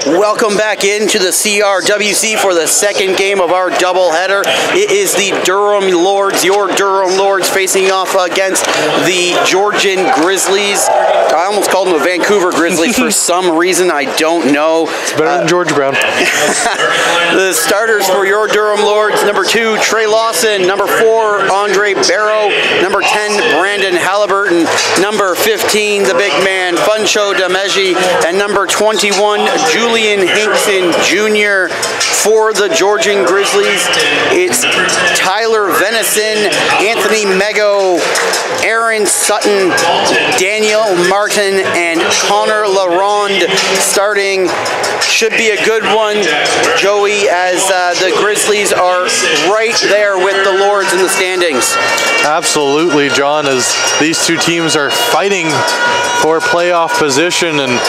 Welcome back into the CRWC for the second game of our doubleheader. It is the Durham Lords, your Durham Lords, facing off against the Georgian Grizzlies. I almost called them the Vancouver Grizzlies for some reason, I don't know. It's better than George Brown. The starters for your Durham Lords: number 2, Trey Lawson; number 4, Andre Barrow; number 10, Brandon Halliburton; number 15, the big man, Funcho Dameji; and number 21, Julian Hinkson Jr. For the Georgian Grizzlies, it's Tyler Venison, Anthony Mego, Aaron Sutton, Daniel Martin, and Connor LaRonde starting. Should be a good one, Joey, as the Grizzlies are right there with the Lords in the standings. Absolutely, John, as these two teams are fighting for playoff position, and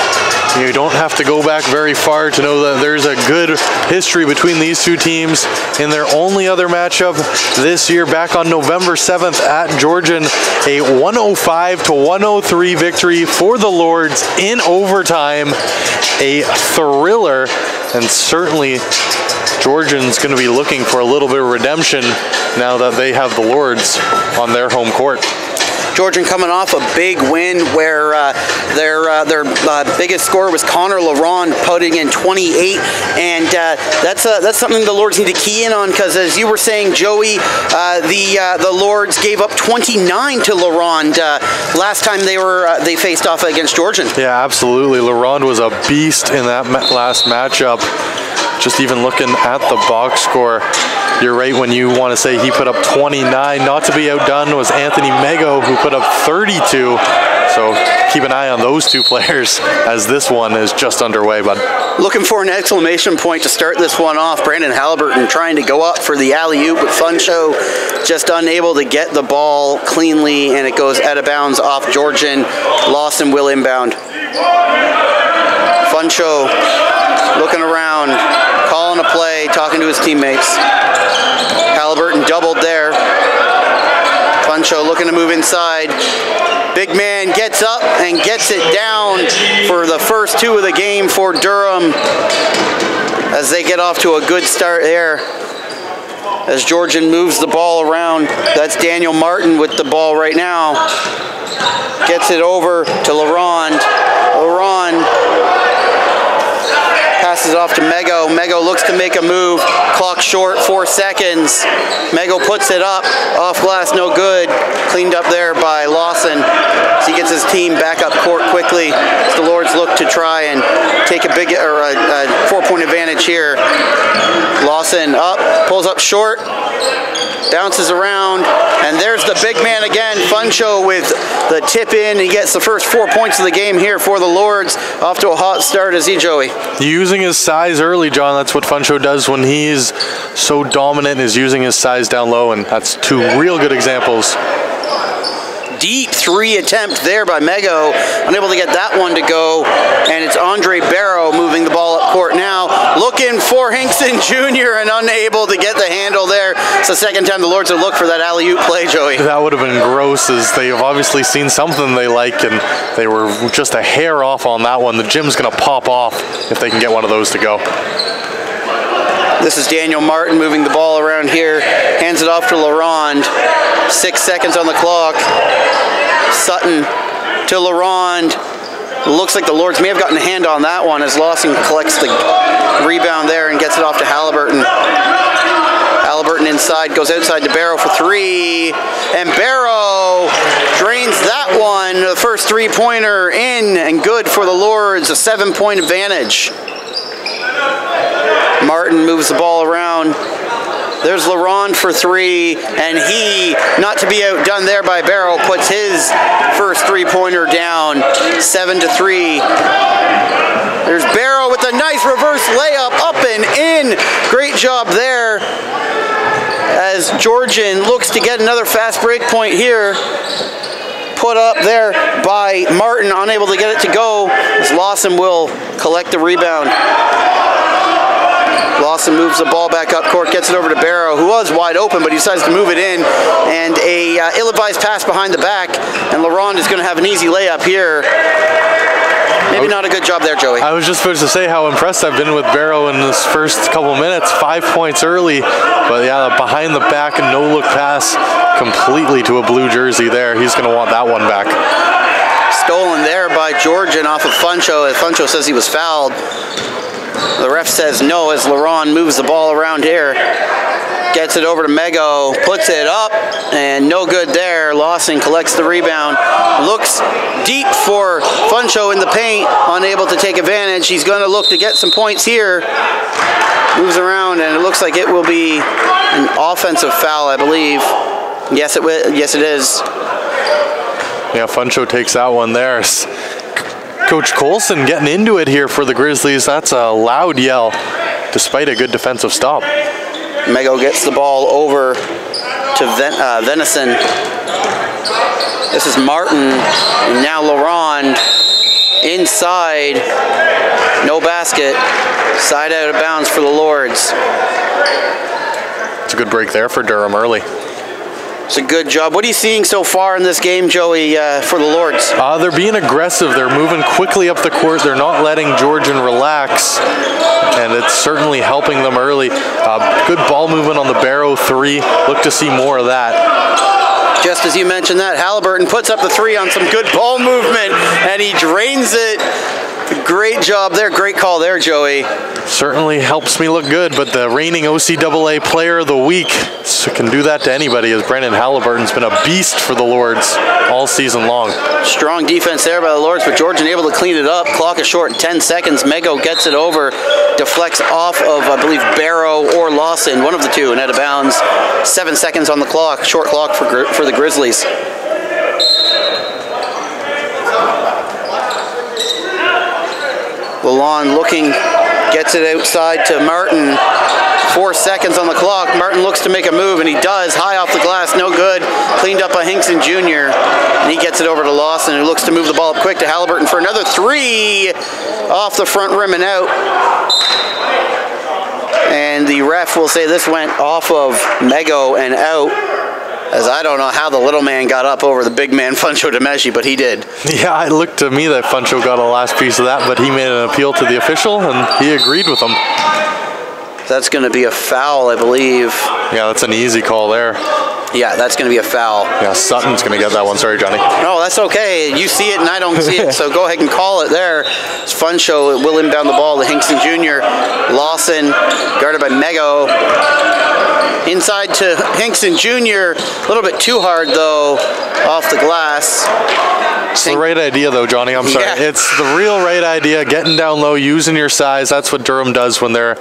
you don't have to go back very far to know that there's a good history between these two teams. In their only other matchup this year, back on November 7th at Georgian, a 105-103 victory for the Lords in overtime. A thriller, and certainly Georgian's going to be looking for a little bit of redemption now that they have the Lords on their home court. Georgian coming off a big win where their biggest scorer was Connor LaRonde, putting in 28, and that's something the Lords need to key in on, because as you were saying, Joey, the Lords gave up 29 to LaRonde last time they faced off against Georgian. Yeah, absolutely. LaRonde was a beast in that last matchup. Just even looking at the box score, you're right when you want to say he put up 29. Not to be outdone was Anthony Mego, who put up 32. So keep an eye on those two players as this one is just underway, bud. Looking for an exclamation point to start this one off. Brandon Halliburton trying to go up for the alley-oop, but Funcho just unable to get the ball cleanly, and it goes out of bounds off Georgian. Lawson will inbound. Funcho looking around, calling a play, talking to his teammates. Halliburton doubled there. Funcho looking to move inside. Big man gets up and gets it down for the first 2 of the game for Durham, as they get off to a good start there. As Georgian moves the ball around, that's Daniel Martin with the ball right now. Gets it over to LaRonde. LaRonde passes off to Mego. Mego looks to make a move. Clock short, 4 seconds. Mego puts it up. Off glass, no good. Cleaned up there by Lawson. So he gets his team back up court quickly. The Lords look to try and take a 4-point advantage here. Lawson up, pulls up short. Bounces around, and there's the big man again, Funcho, with the tip in. He gets the first 4 points of the game here for the Lords. Off to a hot start, is he, Joey? Using his size early, John. That's what Funcho does when he's so dominant, is using his size down low, and that's 2 real good examples. Deep 3 attempt there by Mego, unable to get that one to go, and it's Andre Barrow moving the ball up court now, looking for Hinkson Jr. and unable to get the handle there. It's the second time the Lords have looked for that alley-oop play, Joey. That would have been gross, as they have obviously seen something they like, and they were just a hair off on that one. The gym's going to pop off if they can get one of those to go. This is Daniel Martin moving the ball around here, hands it off to LaRonde. 6 seconds on the clock. Sutton to LaRonde. Looks like the Lords may have gotten a hand on that one, as Lawson collects the rebound there and gets it off to Halliburton. Halliburton inside, goes outside to Barrow for 3, and Barrow drains that one. The first 3-pointer in and good for the Lords, a 7-point advantage. Martin moves the ball around. There's LaRonde for 3, and he, not to be outdone there by Barrow, puts his first 3-pointer down, 7-3. There's Barrow with a nice reverse layup, up and in. Great job there, as Georgian looks to get another fast break point here. Put up there by Martin, unable to get it to go, as Lawson will collect the rebound. Lawson moves the ball back up court, gets it over to Barrow, who was wide open, but he decides to move it in, and a ill-advised pass behind the back, and LaRonde is going to have an easy layup here. Maybe not a good job there, Joey. I was just supposed to say how impressed I've been with Barrow in this first couple minutes. 5 points early, but yeah, behind the back and no-look pass completely to a blue jersey there. He's going to want that one back. Stolen there by Georgian off of Funcho, as Funcho says he was fouled. The ref says no as Laurent moves the ball around here. Gets it over to Mego, puts it up, and no good there. Lawson collects the rebound. Looks deep for Funcho in the paint, unable to take advantage. He's going to look to get some points here. Moves around, and it looks like it will be an offensive foul, I believe. Yes, it is. Yeah, Funcho takes that one there. Coach Colson getting into it here for the Grizzlies. That's a loud yell, despite a good defensive stop. Mego gets the ball over to Venison. This is Martin, and now Laurent inside. No basket. Side out of bounds for the Lords. It's a good break there for Durham early. It's a good job. What are you seeing so far in this game, Joey, for the Lords? They're being aggressive. They're moving quickly up the court. They're not letting Georgian relax, and it's certainly helping them early. Good ball movement on the Barrow 3. Look to see more of that. Just as you mentioned that, Halliburton puts up the 3 on some good ball movement, and he drains it. Great job there. Great call there, Joey. Certainly helps me look good, but the reigning OCAA Player of the Week can do that to anybody, as Brendan Halliburton's been a beast for the Lords all season long. Strong defense there by the Lords, but Georgian able to clean it up. Clock is short, 10 seconds. Mego gets it over, deflects off of, I believe, Barrow or Lawson, one of the two, and out of bounds. 7 seconds on the clock, short clock for the Grizzlies. Lalonde looking, gets it outside to Martin. 4 seconds on the clock. Martin looks to make a move, and he does. High off the glass, no good. Cleaned up by Hinkson Jr., and he gets it over to Lawson, who looks to move the ball up quick to Halliburton for another 3 off the front rim and out. And the ref will say this went off of Mego and out, as I don't know how the little man got up over the big man Funcho Demeshi, but he did. Yeah, it looked to me that Funcho got a last piece of that, but he made an appeal to the official, and he agreed with him. That's going to be a foul, I believe. Yeah, that's an easy call there. Yeah, that's going to be a foul. Yeah, Sutton's going to get that one. Sorry, Johnny. No, that's okay. You see it and I don't see it, so go ahead and call it there. It's Funcho. It will inbound the ball to Hinkson Jr. Lawson, guarded by Mego. Inside to Hinkson Jr. A little bit too hard, though, off the glass. It's the right idea, though, Johnny. I'm sorry. Yeah. It's the real right idea. Getting down low, using your size. That's what Durham does when they're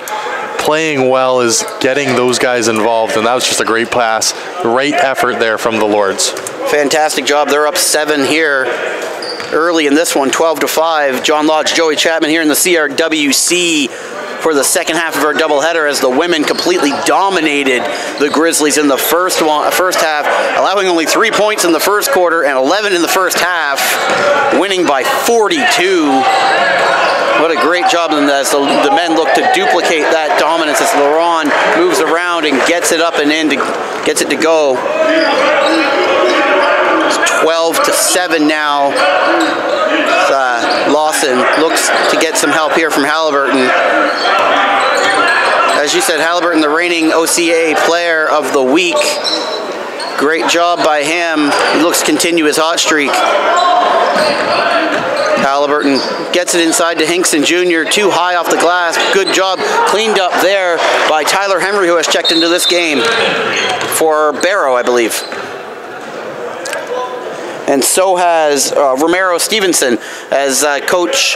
playing well, is getting those guys involved, and that was just a great pass. Great effort there from the Lords. Fantastic job. They're up 7 here early in this one, 12-5. John Lodge, Joey Chapman here in the CRWC for the second half of our doubleheader, as the women completely dominated the Grizzlies in the first half, allowing only 3 points in the first quarter and 11 in the first half, winning by 42. What a great job as the men look to duplicate that dominance as Laurent moves around and gets it up and in, gets it to go. It's 12-7 now. Lawson looks to get some help here from Halliburton. As you said, Halliburton, the reigning OCAA Player of the Week. Great job by him. He looks to continue his hot streak. Halliburton gets it inside to Hinkson Jr., too high off the glass. Good job cleaned up there by Tyler Henry, who has checked into this game for Barrow, I believe. And so has Romero Stevenson, as Coach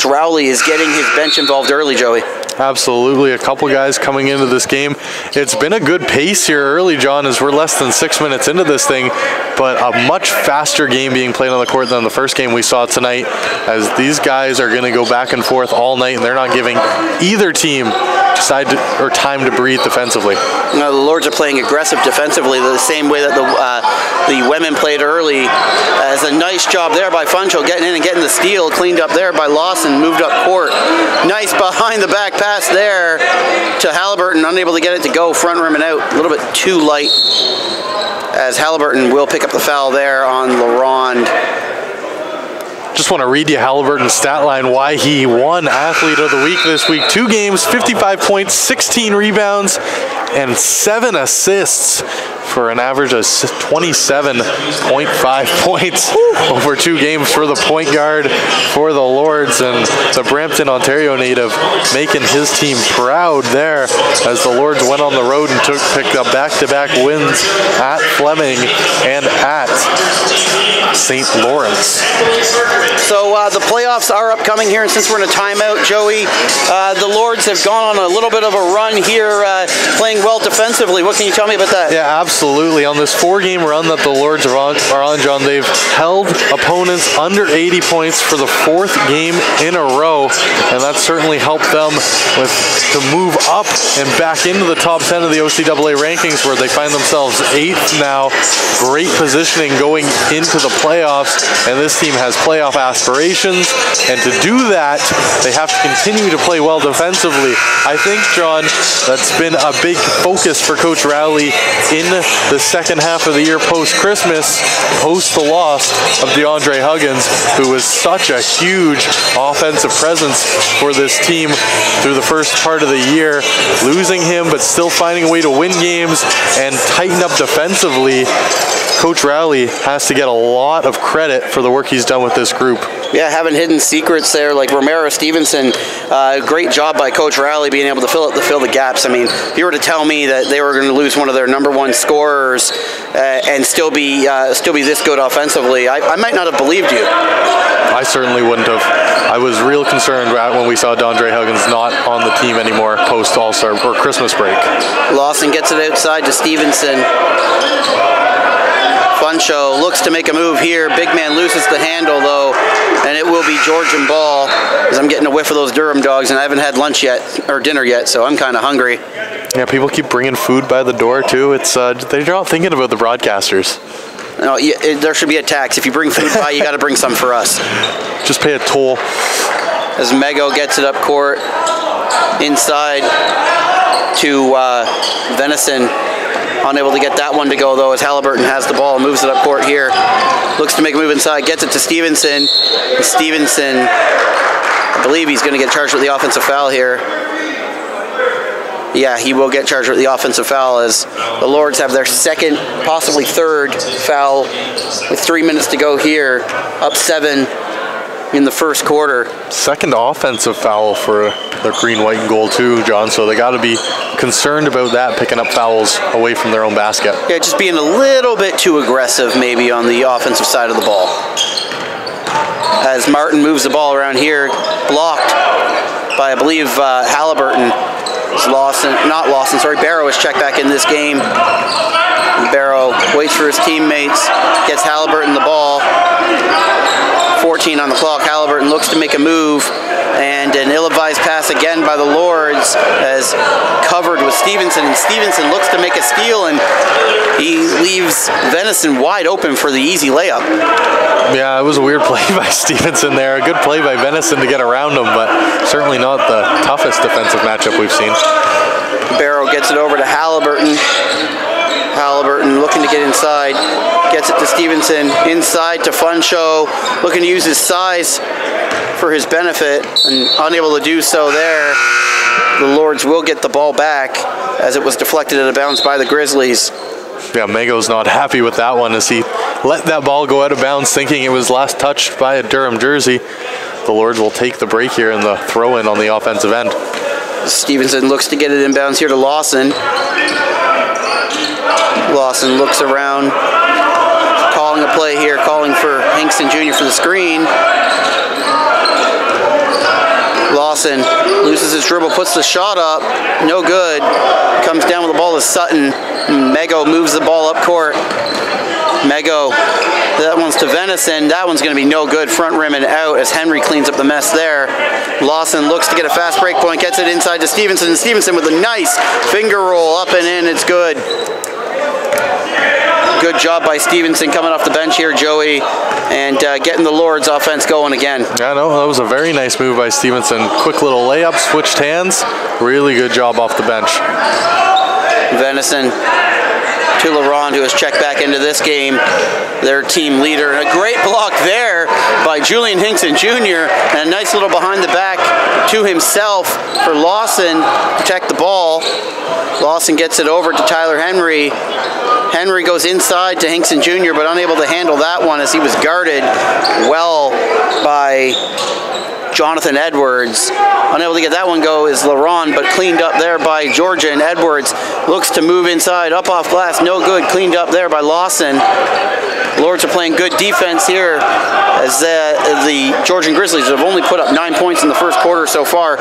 Rowley is getting his bench involved early, Joey. Absolutely. A couple guys coming into this game. It's been a good pace here early, John, as we're less than 6 minutes into this thing, but a much faster game being played on the court than the first game we saw tonight, as these guys are going to go back and forth all night, and they're not giving either team time to breathe defensively. No, the Lords are playing aggressive defensively the same way that the women played early. As a nice job there by Funcho, getting in and getting the steal, cleaned up there by Lawson, moved up court. Nice behind the back pass there to Halliburton, unable to get it to go front rim and out. A little bit too light, as Halliburton will pick up the foul there on Laurent. Just want to read you Halliburton's stat line, why he won Athlete of the Week this week. 2 games, 55 points, 16 rebounds, and 7 assists for an average of 27.5 points over 2 games for the point guard for the Lords, and the Brampton, Ontario native making his team proud there as the Lords went on the road and picked up back-to-back wins at Fleming and at St. Lawrence. So the playoffs are upcoming here, and since we're in a timeout, Joey, the Lords have gone on a little bit of a run here, playing well defensively. What can you tell me about that? Yeah, absolutely. On this 4-game run that the Lords are on, John, they've held opponents under 80 points for the 4th game in a row, and that's certainly helped them to move up and back into the top 10 of the OCAA rankings, where they find themselves 8th now. Great positioning going into the playoffs, and this team has playoff aspirations, and to do that, they have to continue to play well defensively. I think, John, that's been a big focus for Coach Rowley in the second half of the year post-Christmas, post the loss of DeAndre Huggins, who was such a huge offensive presence for this team through the first part of the year. Losing him, but still finding a way to win games and tighten up defensively. Coach Rowley has to get a lot of credit for the work he's done with this group. Yeah, having hidden secrets there, like Romero Stevenson. Great job by Coach Rowley being able to fill the gaps. I mean, if you were to tell me that they were going to lose one of their #1 scorers and still be this good offensively, I might not have believed you. I certainly wouldn't have. I was real concerned when we saw DeAndre Huggins not on the team anymore post All-Star or Christmas break. Lawson gets it outside to Stevenson. Funcho looks to make a move here. Big man loses the handle though, and it will be Georgian ball, as I'm getting a whiff of those Durham dogs, and I haven't had lunch yet, or dinner yet, so I'm kind of hungry. Yeah, people keep bringing food by the door too. It's they're not thinking about the broadcasters. No, there should be a tax. If you bring food by, you got to bring some for us. Just pay a toll. As Mego gets it up court, inside to Venison. Unable to get that one to go though, as Halliburton has the ball, moves it up court here. Looks to make a move inside, gets it to Stevenson. Stevenson, I believe he's going to get charged with the offensive foul here. Yeah, he will get charged with the offensive foul, as the Lords have their 2nd, possibly 3rd foul with 3 minutes to go here, up 7 in the first quarter. 2nd offensive foul for the green, white, and gold too, John, so they got to be concerned about that, picking up fouls away from their own basket. Yeah, just being a little bit too aggressive maybe on the offensive side of the ball. As Martin moves the ball around here, blocked by, I believe, Halliburton. Barrow is checked back in this game. Barrow waits for his teammates, gets Halliburton the ball. 14 on the clock. Halliburton looks to make a move, and an ill-advised pass again by the Lords, as covered with Stevenson, and Stevenson looks to make a steal, and he leaves Venison wide open for the easy layup. Yeah, it was a weird play by Stevenson there. A good play by Venison to get around him, but certainly not the toughest defensive matchup we've seen. Barrow gets it over to Halliburton. Halliburton looking to get inside, gets it to Stevenson, inside to Funcho, looking to use his size for his benefit, and unable to do so there. The Lords will get the ball back, as it was deflected out of bounds by the Grizzlies. Yeah, Mego's not happy with that one, as he let that ball go out of bounds thinking it was last touched by a Durham jersey. The Lords will take the break here in the throw-in on the offensive end. Stevenson looks to get it inbounds here to Lawson. Lawson looks around, calling a play here, calling for Hinkson Jr. for the screen. Lawson loses his dribble, puts the shot up, no good. Comes down with the ball to Sutton. Mego moves the ball up court. Mego, that one's to Venison. That one's going to be no good, front rim and out, as Henry cleans up the mess there. Lawson looks to get a fast break point, gets it inside to Stevenson, and Stevenson with a nice finger roll up and in. It's good. Good job by Stevenson coming off the bench here, Joey, and getting the Lords offense going again. Yeah, no, that was a very nice move by Stevenson. Quick little layup, switched hands. Really good job off the bench. Venison to Laurent, who has checked back into this game, their team leader. And a great block there by Julian Hinkson Jr. and a nice little behind the back to himself for Lawson to protect the ball. Lawson gets it over to Tyler Henry. Henry goes inside to Hinkson Jr., but unable to handle that one as he was guarded well by Jonathan Edwards. Unable to get that one go is Laurent, but cleaned up there by Georgian. Edwards looks to move inside, up off glass, no good. Cleaned up there by Lawson. Lords are playing good defense here as the Georgian Grizzlies have only put up 9 points in the first quarter so far.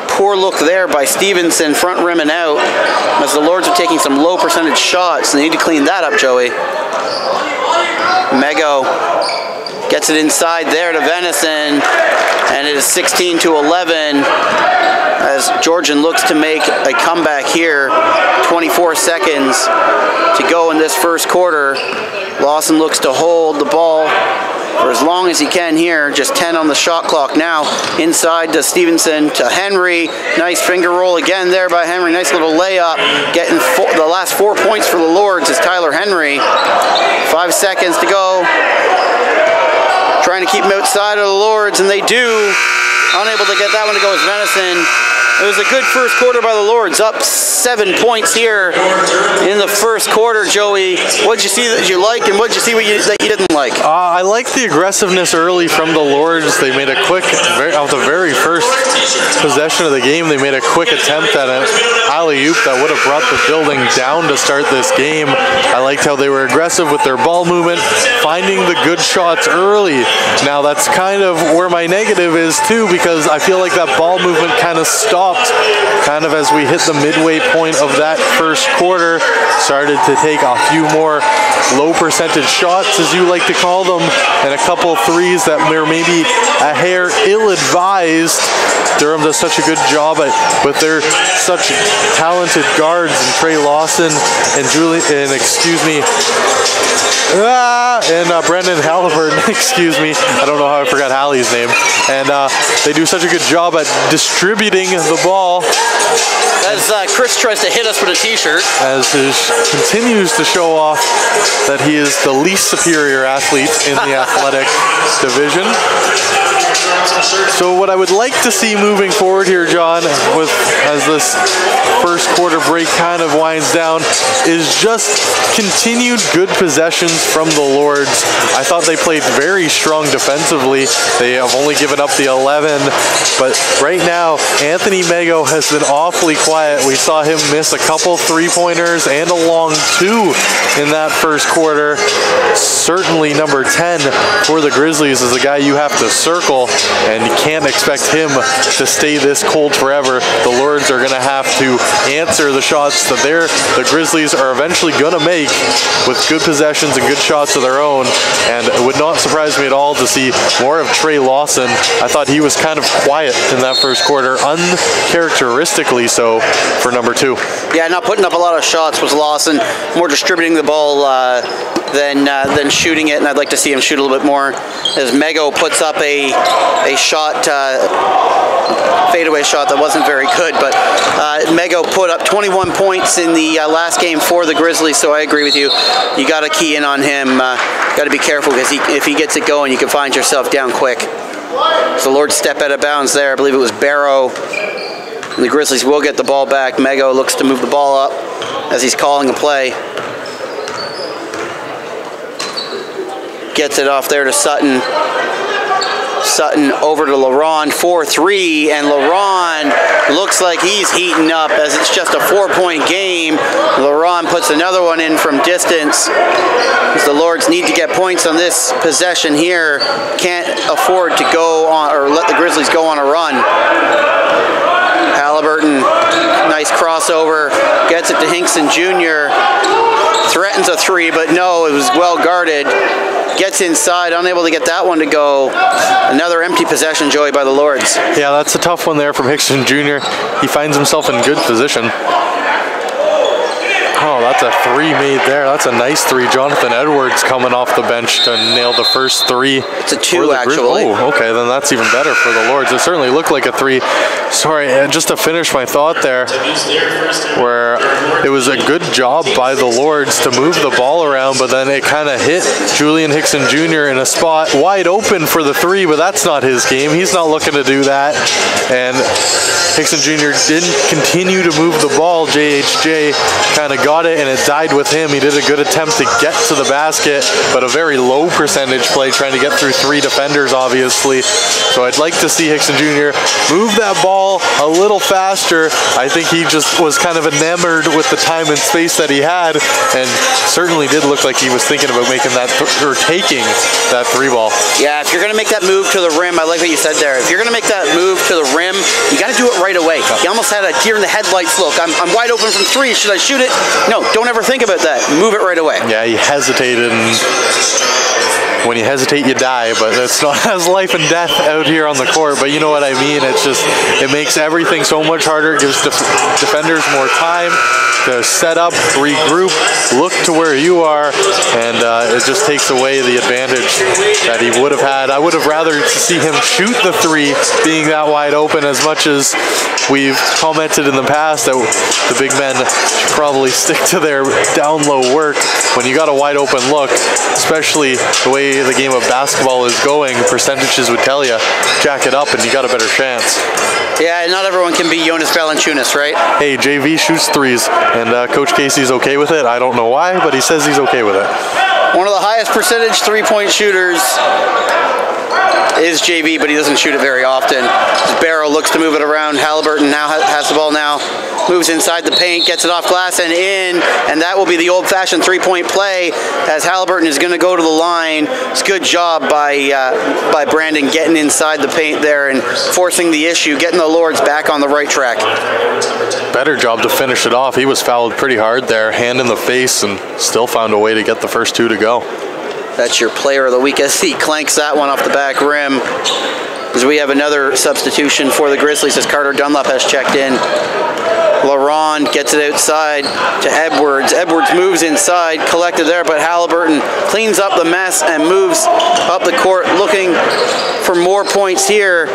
Poor look there by Stevenson, front rim and out, as the Lords are taking some low percentage shots. They need to clean that up, Joey. Mego gets it inside there to Venison, and it is 16-11 as Georgian looks to make a comeback here. 24 seconds to go in this first quarter. Lawson looks to hold the ball for as long as he can here. Just 10 on the shot clock now. Inside to Stevenson, to Henry. Nice finger roll again there by Henry. Nice little layup. Getting the last 4 points for the Lords is Tyler Henry. 5 seconds to go. Trying to keep him outside of the Lords, and they do. Unable to get that one to go as Venison. It was a good first quarter by the Lords, up 7 points here in the first quarter, Joey. What did you see that you liked, and what did you see that you didn't like? I liked the aggressiveness early from the Lords. They made a quick, off the very first possession of the game, they made a quick attempt at an alley-oop that would have brought the building down to start this game. I liked how they were aggressive with their ball movement, finding the good shots early. Now that's kind of where my negative is too, because I feel like that ball movement kind of stopped kind of as we hit the midway point of that first quarter. Started to take a few more low percentage shots, as you like to call them, and a couple threes that were maybe a hair ill-advised. Durham does such a good job with their such talented guards, and Trey Lawson and Brendan Halliburton, excuse me. I don't know how I forgot Hallie's name. And they do such a good job at distributing the ball. As Chris tries to hit us with a t-shirt. As he continues to show off that he is the least superior athlete in the athletic division. So what I would like to see moving forward here, John, as this first quarter break kind of winds down, is just continued good possessions from the Lords. I thought they played very strong defensively. They have only given up the 11, but right now Anthony Mego has been awfully quiet. We saw him miss a couple three-pointers and a long two in that first quarter. Certainly number 10 for the Grizzlies is a guy you have to circle, and you can't expect him to stay this cold forever. The Lords are going to have to answer the shots that the Grizzlies are eventually going to make with good possessions and good shots of their own, and it would not surprise me at all to see more of Trey Lawson. I thought he was kind of quiet in that first quarter, uncharacteristically so for number 2. Yeah, not putting up a lot of shots was Lawson, more distributing the ball than shooting it, and I'd like to see him shoot a little bit more as Mego puts up a shot, fadeaway shot that wasn't very good, but Mego put up 21 points in the last game for the Grizzlies, so I agree with you. You got to key in on him. Got to be careful, because if he gets it going, you can find yourself down quick. So Lord step out of bounds there. I believe it was Barrow. And the Grizzlies will get the ball back. Mego looks to move the ball up as he's calling a play. Gets it off there to Sutton. Sutton over to Laurent for 3, and Laurent looks like he's heating up as it's just a 4-point game. Laurent puts another one in from distance. As the Lords need to get points on this possession here. Can't afford to go on or let the Grizzlies go on a run. Halliburton, nice crossover, gets it to Hinkson Jr. Threatens a 3, but no, it was well guarded. Gets inside, unable to get that one to go. Another empty possession, Joey, by the Lords. Yeah, that's a tough one there from Hinkson Jr. He finds himself in good position. Oh, that's a three made there. That's a nice three. Jonathan Edwards coming off the bench to nail the first three. It's a two, actually. Oh, okay, then that's even better for the Lords. It certainly looked like a three. Sorry, just to finish my thought there, where it was a good job by the Lords to move the ball around, but then it kind of hit Julian Hickson Jr. in a spot wide open for the three, but that's not his game. He's not looking to do that. And Hickson Jr. didn't continue to move the ball. JHJ kind of got it, and it died with him. He did a good attempt to get to the basket, but a very low percentage play trying to get through three defenders, obviously. So I'd like to see Hickson Jr. move that ball a little faster. I think he just was kind of enamored with the time and space that he had, and certainly did look like he was thinking about making that or taking that three ball. Yeah, if you're going to make that move to the rim, I like what you said there. If you're going to make that move to the rim, you got to do it right away. He almost had a deer in the headlights look. I'm wide open from three. Should I shoot it? No, don't ever think about that. Move it right away. Yeah, he hesitated, and when you hesitate, you die, but it's not as life and death out here on the court, but you know what I mean. It's just, it makes everything so much harder. It gives defenders more time to set up, regroup, look to where you are, and it just takes away the advantage that he would have had. I would have rather see him shoot the three being that wide open, as much as we've commented in the past that the big men should probably stick to their down low work. When you got a wide open look, especially the way the game of basketball is going, percentages would tell you, jack it up and you got a better chance. Yeah, not everyone can be Jonas Valanciunas, right? Hey, JV shoots threes, and Coach Casey's okay with it. I don't know why, but he says he's okay with it. One of the highest percentage three-point shooters is JV, but he doesn't shoot it very often. Barrow looks to move it around. Halliburton now has the ball now. Moves inside the paint, gets it off glass and in, and that will be the old-fashioned three-point play as Halliburton is going to go to the line. It's a good job by Brandon getting inside the paint there and forcing the issue, getting the Lords back on the right track. Better job to finish it off. He was fouled pretty hard there, hand in the face, and still found a way to get the first two to go. That's your player of the week as he clanks that one off the back rim. As we have another substitution for the Grizzlies as Carter Dunlop has checked in. LaRond gets it outside to Edwards. Edwards moves inside, collected there, but Halliburton cleans up the mess and moves up the court looking for more points here.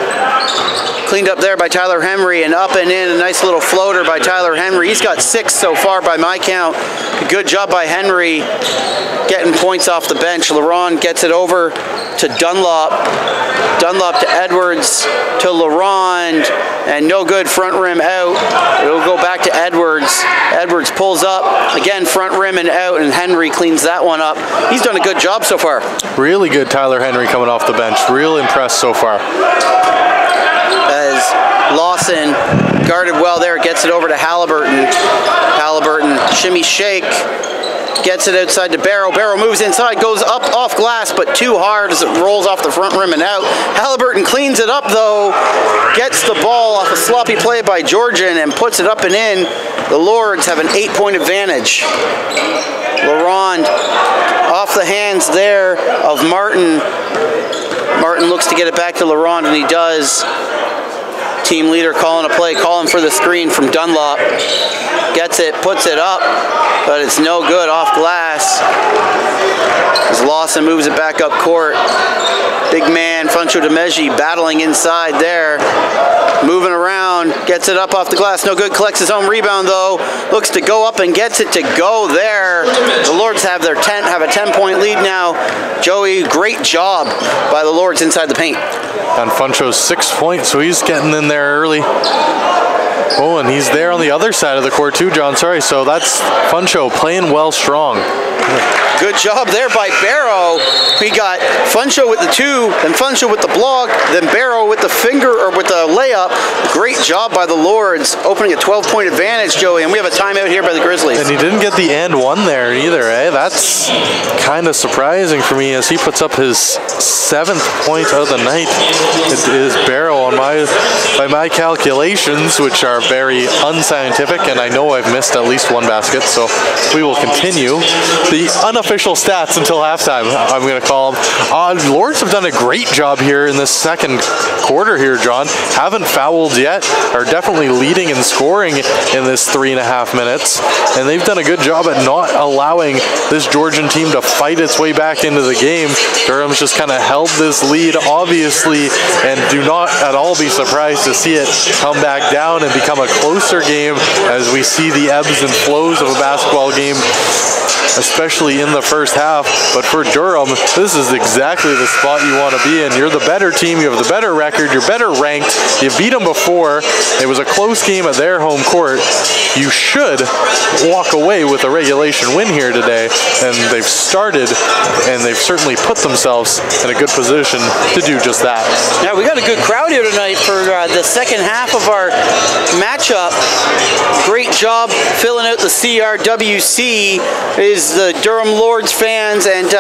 Cleaned up there by Tyler Henry and up and in. A nice little floater by Tyler Henry. He's got 6 so far by my count. Good job by Henry getting points off the bench. LaRond gets it over to Dunlop. Dunlop to Edwards to LaRond, and no good, front rim out. It'll go back to Edwards. Edwards pulls up, again front rim and out, and Henry cleans that one up. He's done a good job so far. Really good Tyler Henry coming off the bench. Real impressed so far. As Lawson guarded well there, gets it over to Halliburton. Halliburton shimmy shake. Gets it outside to Barrow. Barrow moves inside, goes up off glass, but too hard as it rolls off the front rim and out. Halliburton cleans it up though, gets the ball off a sloppy play by Georgian and puts it up and in. The Lords have an 8-point advantage. LaRond off the hands there of Martin. Martin looks to get it back to LaRond, and he does. Team leader calling a play, calling for the screen from Dunlop. Gets it, puts it up, but it's no good off glass. As Lawson moves it back up court. Big man, Funcho DeMeggi, battling inside there. Moving around, gets it up off the glass, no good, collects his own rebound though. Looks to go up and gets it to go there. The Lords have a 10-point lead now. Joey, great job by the Lords inside the paint. And Funcho's 6 points, so he's getting in there early. Oh, and he's there on the other side of the court too, John. Sorry, so that's Funcho playing well strong. Good job there by Barrow. We got Funcho with the 2, then Funcho with the block, then Barrow with the finger or with the layup. Great job by the Lords, opening a 12-point advantage, Joey, and we have a timeout here by the Grizzlies. And he didn't get the and one there either, eh? That's kind of surprising for me as he puts up his 7th point of the night. It is Barrow by my calculations, which are very unscientific, and I know I've missed at least one basket, so we will continue. the unofficial stats until halftime, I'm going to call them. Lords have done a great job here in this second quarter here, John. Haven't fouled yet, are definitely leading and scoring in this 3.5 minutes, and they've done a good job at not allowing this Georgian team to fight its way back into the game. Durham's just kind of held this lead, obviously, and do not at all be surprised to see it come back down and become a closer game as we see the ebbs and flows of a basketball game, especially in the first half. But for Durham, this is exactly the spot you want to be in. You're the better team, you have the better record, you're better ranked, you beat them before, it was a close game at their home court. You should walk away with a regulation win here today, and they've started, and they've certainly put themselves in a good position to do just that. Yeah, we got a good crowd here tonight for the second half of our matchup. Great job filling out the CRWC is the Durham Lords fans, and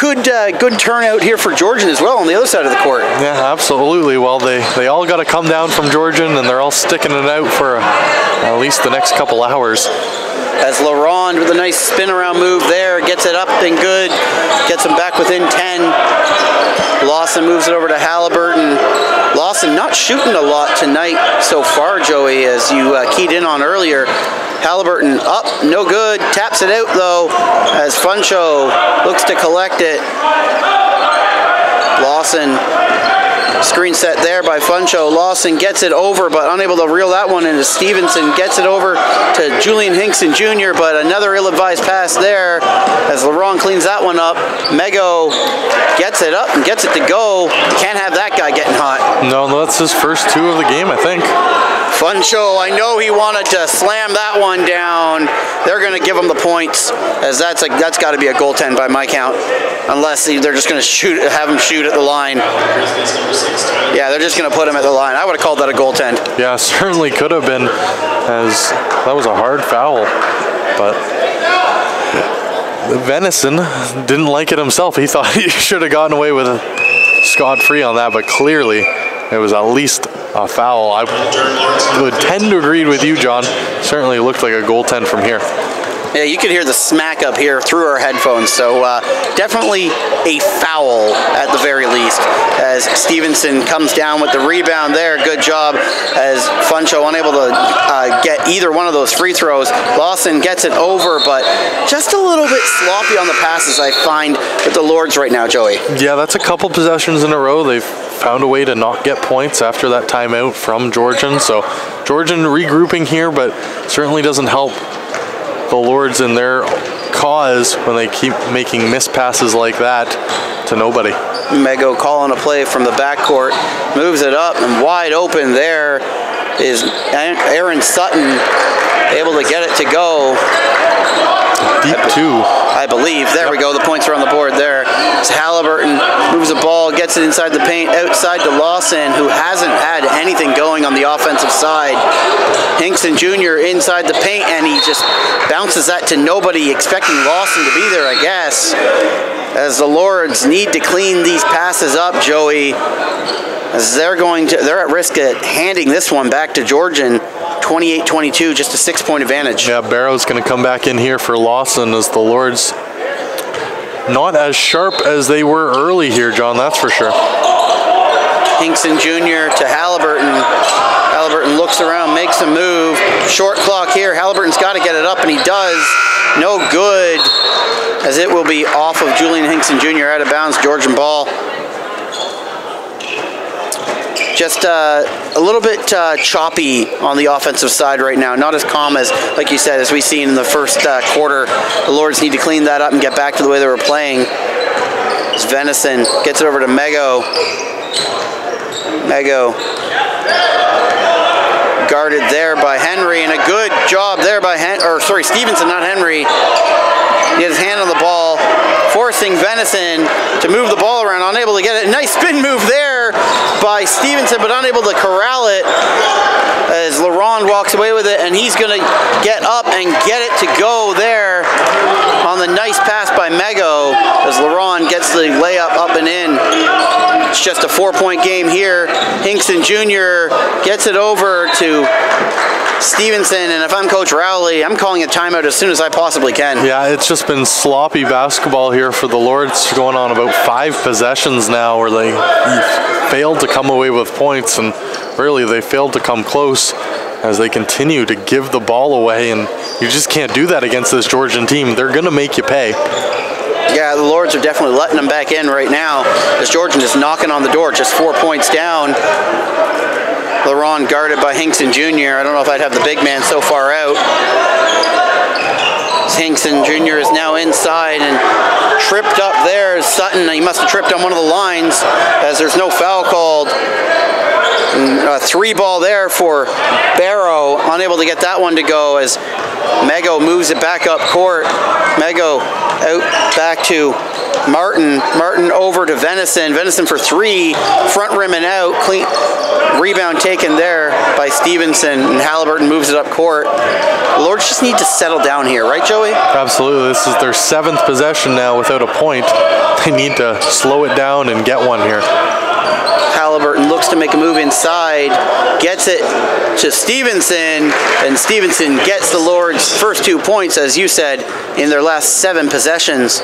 good turnout here for Georgian as well on the other side of the court. Yeah, absolutely. Well, they all got to come down from Georgian, and they're all sticking it out for at least the next couple hours. As Laurent with a nice spin around move there, gets it up and good, gets him back within 10. Lawson moves it over to Halliburton. Lawson not shooting a lot tonight so far, Joey, as you keyed in on earlier. Halliburton up, no good, taps it out though, as Funcho looks to collect it. Lawson, screen set there by Funcho. Lawson gets it over, but unable to reel that one into Stevenson. Gets it over to Julian Hinkson Jr., but another ill-advised pass there as Laurent cleans that one up. Mego gets it up and gets it to go. Can't have that guy getting hot. No, that's his first two of the game, I think. Funcho, I know he wanted to slam that one down. They're going to give him the points, as that's got to be a goaltend by my count, unless they're just going to have him shoot at the line. Yeah, they're just going to put him at the line. I would have called that a goaltend. Yeah, certainly could have been, as that was a hard foul, but Venison didn't like it himself. He thought he should have gotten away with scot-free on that, but clearly it was at least a foul. I would tend to agree with you, John. Certainly looked like a goaltend from here. Yeah, you could hear the smack up here through our headphones, so definitely a foul at the very least, as Stevenson comes down with the rebound there. Good job, as Funcho unable to get either one of those free throws. Lawson gets it over, but just a little bit sloppy on the passes, I find, with the Lords right now, Joey. Yeah, that's a couple possessions in a row. They've found a way to not get points after that timeout from Georgian, so Georgian regrouping here, but certainly doesn't help the Lords in their cause when they keep making missed passes like that to nobody. Mego calling a play from the backcourt, moves it up, and wide open there is Aaron Sutton, able to get it to go. Deep two, I believe. There we go. The points are on the board there. It's Halliburton moves the ball, gets it inside the paint, outside to Lawson, who hasn't had anything going on the offensive side. Hinkson Jr. inside the paint, and he just bounces that to nobody, expecting Lawson to be there, I guess. As the Lords need to clean these passes up, Joey, as they're at risk at handing this one back to Georgian. 28-22, just a 6-point advantage. Yeah, Barrow's going to come back in here for Lawson, as the Lords not as sharp as they were early here, John, that's for sure. Hinkson Jr. to Halliburton. Halliburton looks around, makes a move. Short clock here. Halliburton's got to get it up, and he does. No good, as it will be off of Julian Hinkson Jr. out of bounds. Georgian ball. Just a little bit choppy on the offensive side right now. Not as calm as, like you said, as we've seen in the first quarter. The Lords need to clean that up and get back to the way they were playing. As Venison gets it over to Mego. Mego guarded there by Henry, and a good job there by Stevenson, not Henry. He had his hand on the ball, forcing Venison to move the ball around, unable to get it. Nice spin move there by Stevenson, but unable to corral it as Laurent walks away with it, and he's going to get up and get it to go there on the nice pass by Mego as Laurent gets the layup up and in. It's just a 4-point game here. Hinkson Jr. gets it over to Stevenson, and if I'm Coach Rowley, I'm calling a timeout as soon as I possibly can. Yeah, it's just been sloppy basketball here for the Lords, going on about 5 possessions now where they failed to come away with points, and really they failed to come close as they continue to give the ball away, and you just can't do that against this Georgian team. They're going to make you pay. Yeah, the Lords are definitely letting them back in right now. This Georgian is knocking on the door, just 4 points down. LaRon guarded by Hinkson Jr. I don't know if I'd have the big man so far out. Hinkson Jr. is now inside and tripped up there. Sutton, he must have tripped on one of the lines as there's no foul called. A 3-ball there for Barrow, unable to get that one to go as Mego moves it back up court. Mego out back to Martin. Martin over to Venison. Venison for 3, front rim and out. Clean rebound taken there by Stevenson, and Halliburton moves it up court. The Lords just need to settle down here, right, Joey? Absolutely. This is their 7th possession now without a point. They need to slow it down and get one here. Halliburton looks to make a move inside, gets it to Stevenson, and Stevenson gets the Lords' first 2 points, as you said, in their last 7 possessions.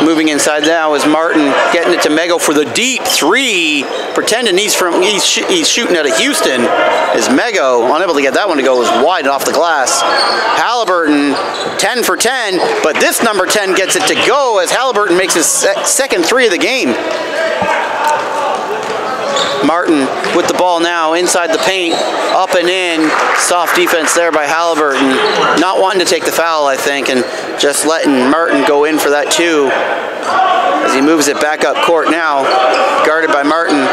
Moving inside now is Martin, getting it to Mego for the deep 3, pretending he's shooting out of Houston. Is Mego unable to get that one to go, was wide off the glass. Halliburton 10 for 10, but this number 10 gets it to go as Halliburton makes his second 3 of the game. Martin with the ball now inside the paint, up and in. Soft defense there by Halliburton. Not wanting to take the foul, I think, and just letting Martin go in for that 2 as he moves it back up court now. Guarded by Martin.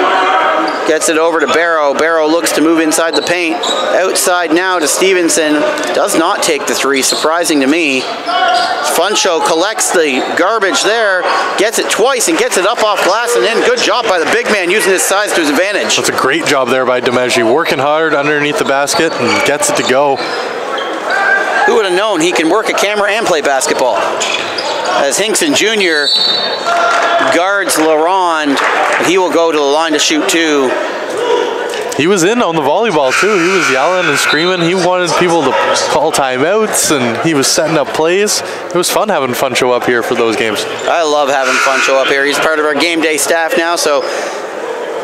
Gets it over to Barrow. Barrow looks to move inside the paint. Outside now to Stevenson. Does not take the 3, surprising to me. Funcho collects the garbage there, gets it twice and gets it up off glass and in. Good job by the big man using his size to his advantage. That's a great job there by Demeji, working hard underneath the basket and gets it to go. Who would have known he can work a camera and play basketball? As Hinkson Jr. guards LaRon, he will go to the line to shoot 2. He was in on the volleyball too. He was yelling and screaming. He wanted people to call timeouts, and he was setting up plays. It was fun having Funcho up here for those games. I love having Funcho up here. He's part of our game day staff now, so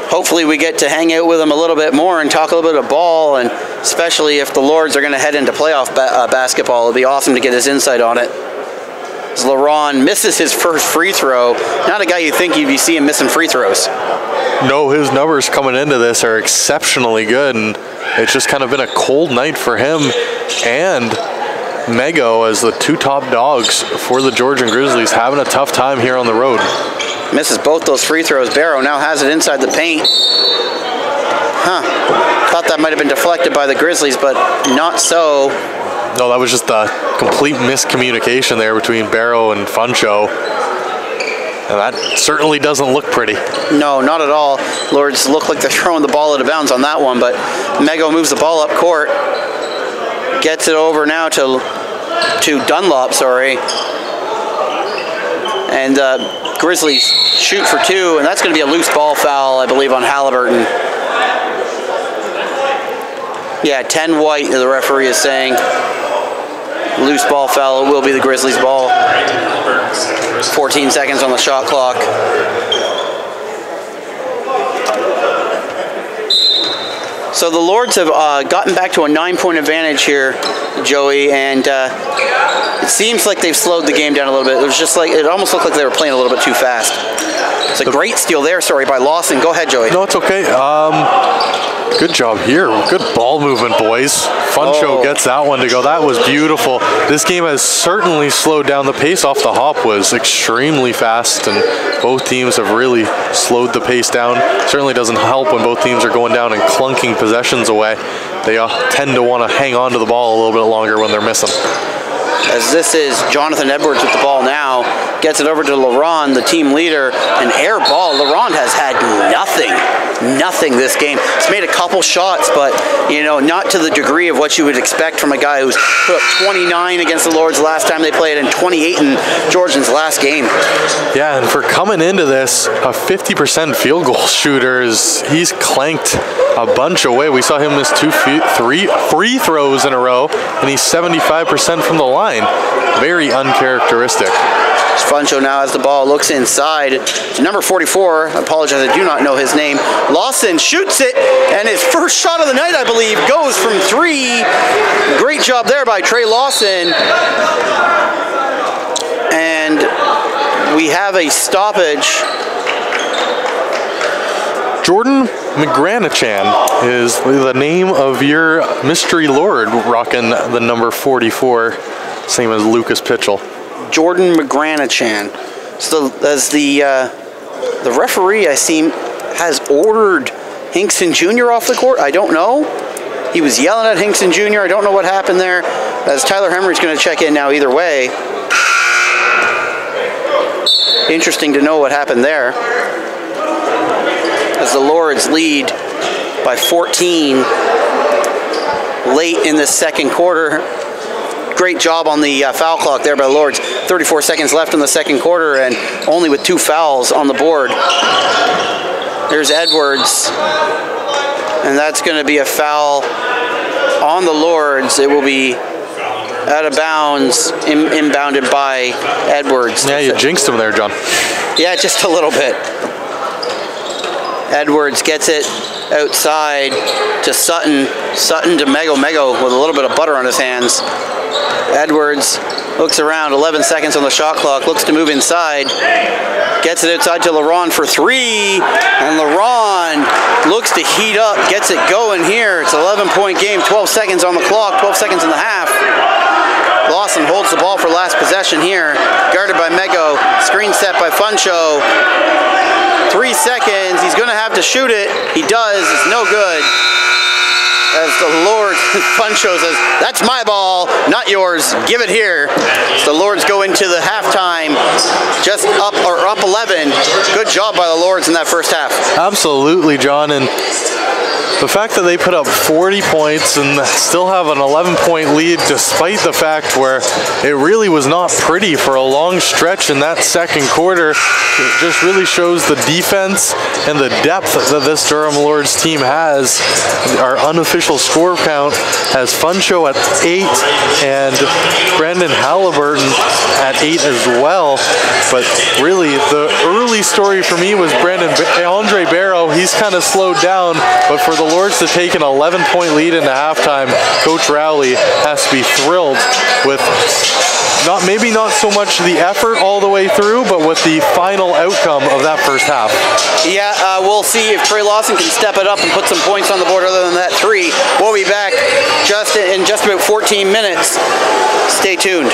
hopefully we get to hang out with him a little bit more and talk a little bit of ball, and especially if the Lords are going to head into playoff basketball. It'll be awesome to get his insight on it. As LaRon misses his first free throw. Not a guy you think you'd see him missing free throws. No, his numbers coming into this are exceptionally good, and it's just kind of been a cold night for him and Mego as the 2 top dogs for the Georgian Grizzlies, having a tough time here on the road. Misses both those free throws. Barrow now has it inside the paint. Thought that might have been deflected by the Grizzlies, but not so. No, that was just a complete miscommunication there between Barrow and Funcho. And that certainly doesn't look pretty. No, not at all. Lords look like they're throwing the ball out of bounds on that one, but Mego moves the ball up court. Gets it over now to Dunlop, sorry. And Grizzlies shoot for 2, and that's going to be a loose ball foul, I believe, on Halliburton. Yeah, 10 white, the referee is saying. Loose ball foul, it will be the Grizzlies' ball. 14 seconds on the shot clock. So the Lords have gotten back to a 9-point advantage here, Joey, and it seems like they've slowed the game down a little bit. It was just like, it almost looked like they were playing a little bit too fast. It's a great steal there, sorry, by Lawson. Go ahead, Joey. No, it's okay. Good job here. Good ball movement, boys. Funcho gets that one to go. That was beautiful. This game has certainly slowed down. The pace off the hop was extremely fast, and both teams have really slowed the pace down. Certainly doesn't help when both teams are going down and clunking possessions away. They tend to want to hang on to the ball a little bit longer when they're missing. as this is Jonathan Edwards with the ball now. Gets it over to Laurent, the team leader. An air ball. Laurent has had nothing this game. He's made a couple shots, but not to the degree of what you would expect from a guy who's put up 29 against the Lords last time they played and 28 in Georgian's last game. Yeah, and for coming into this, a 50% field goal shooter, he's clanked a bunch away. We saw him miss 2 free throws in a row, and he's 75% from the line. Very uncharacteristic. Funcho now has the ball, looks inside. Number 44, I apologize, I do not know his name. Lawson shoots it, and his first shot of the night, I believe, goes from 3. Great job there by Trey Lawson. And we have a stoppage. Jordan McGranachan is the name of your mystery lord, rocking the number 44, same as Lucas Pitchell. Jordan McGranachan. So as the referee, I see, has ordered Hinkson Jr. off the court. I don't know. He was yelling at Hinkson Jr. I don't know what happened there. As Tyler Hemry's going to check in now either way. Interesting to know what happened there. As the Lords lead by 14 late in the second quarter. Great job on the foul clock there by the Lords. 34 seconds left in the second quarter and only with 2 fouls on the board. There's Edwards. And that's going to be a foul on the Lords. It will be out of bounds, inbounded by Edwards. Yeah, you jinxed him there, John. Yeah, just a little bit. Edwards gets it outside to Sutton. Sutton to Mego with a little bit of butter on his hands. Edwards looks around, 11 seconds on the shot clock, looks to move inside. Gets it outside to Laurent for 3. And Laurent looks to heat up, gets it going here. It's an 11-point game, 12 seconds on the clock, 12 seconds in the half. Lawson holds the ball for last possession here. Guarded by Mego, screen set by Funcho. 3 seconds, he's gonna have to shoot it. He does, it's no good. As the Lords, Funcho says, that's my ball, not yours, give it here. So the Lords go into the halftime just up 11. Good job by the Lords in that first half. Absolutely, John, and the fact that they put up 40 points and still have an 11-point lead despite the fact where it really was not pretty for a long stretch in that second quarter, it just really shows the defense and the depth that this Durham Lords team has. Our unofficial score count has Funcho at 8 and Brandon Halliburton at 8 as well. But really, the early story for me was Andre Barrow. He's kind of slowed down, but for the Lords to take an 11-point lead into halftime, Coach Rowley has to be thrilled with maybe not so much the effort all the way through, but with the final outcome of that first half. Yeah, we'll see if Trey Lawson can step it up and put some points on the board other than that 3. We'll be back in just about 14 minutes. Stay tuned.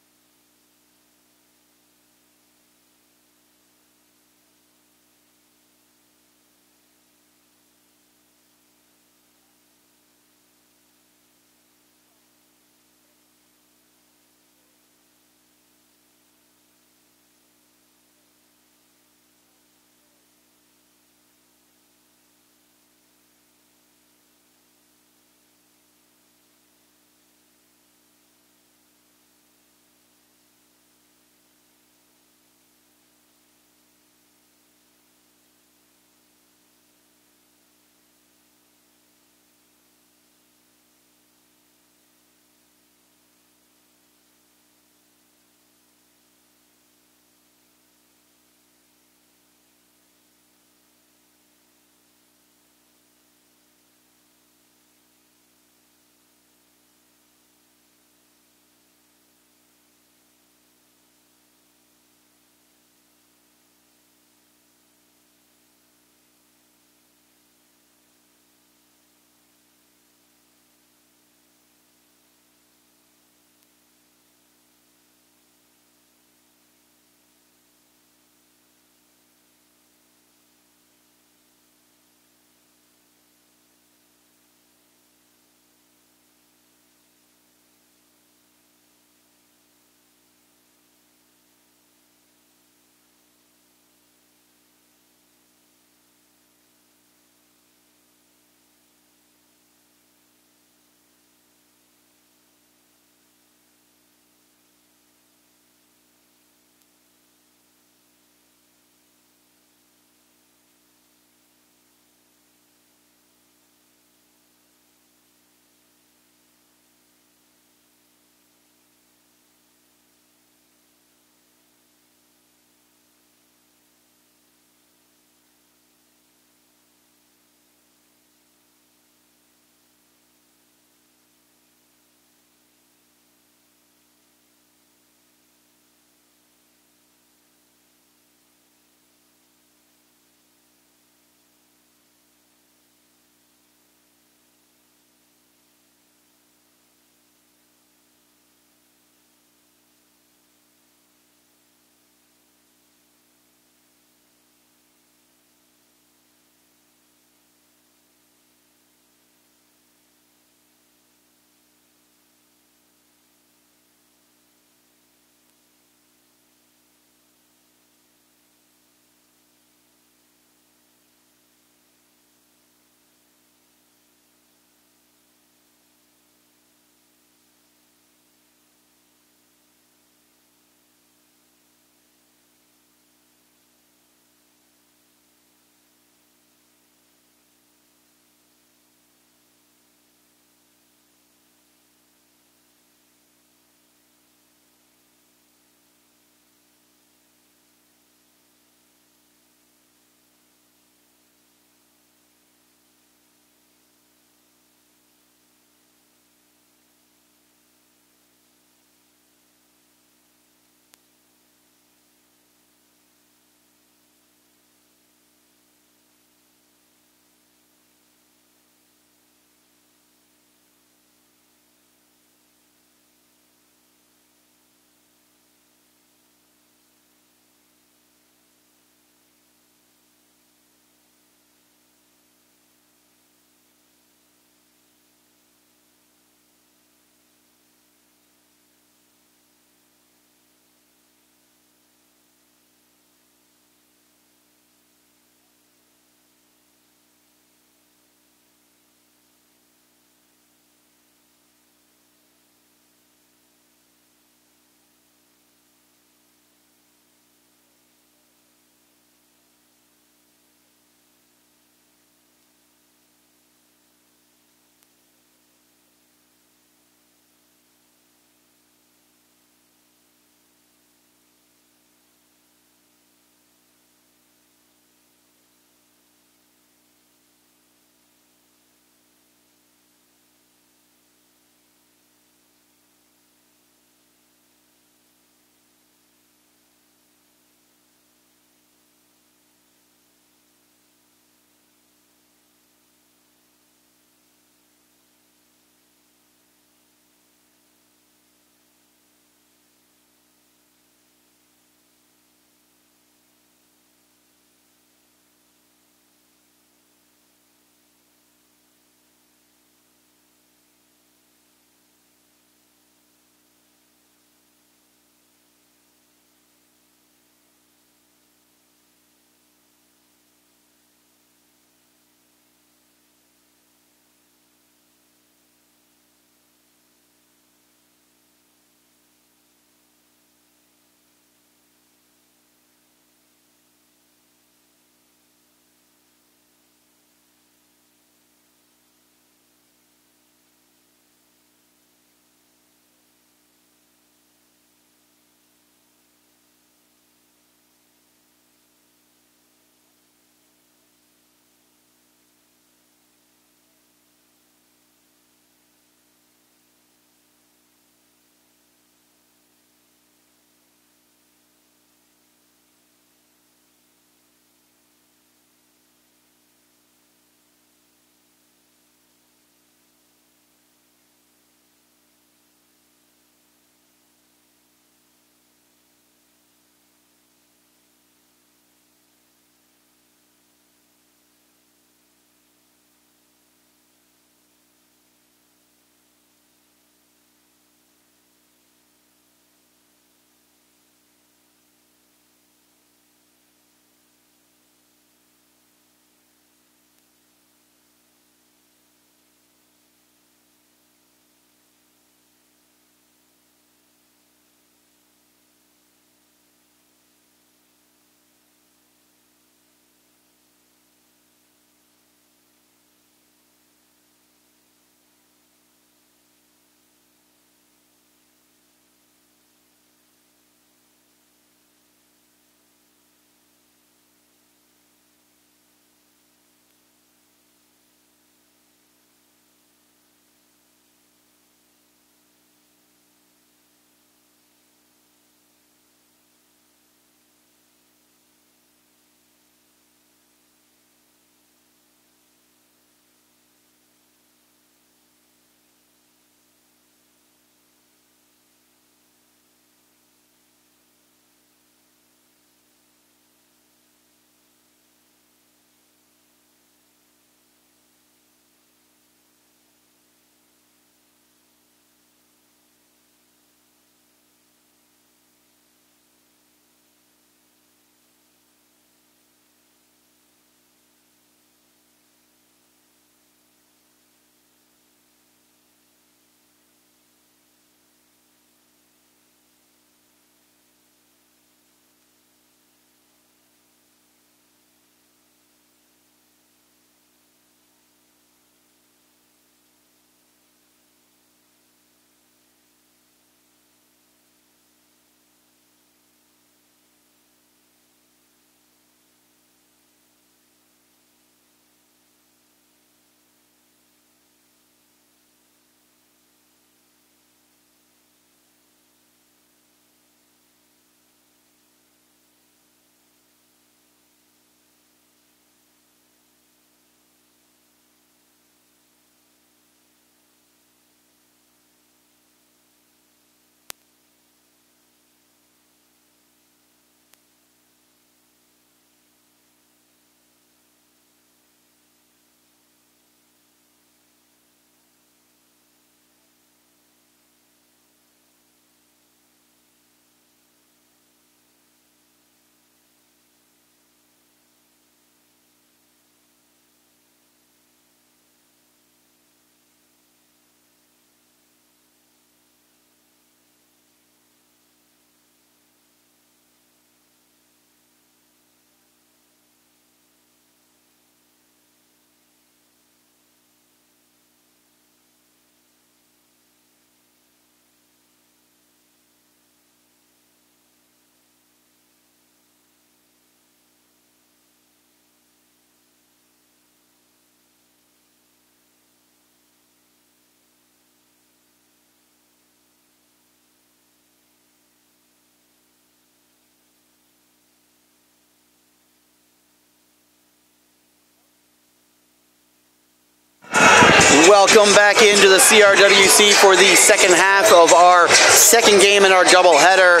welcome back into the CRWC for the second half of our second game in our doubleheader.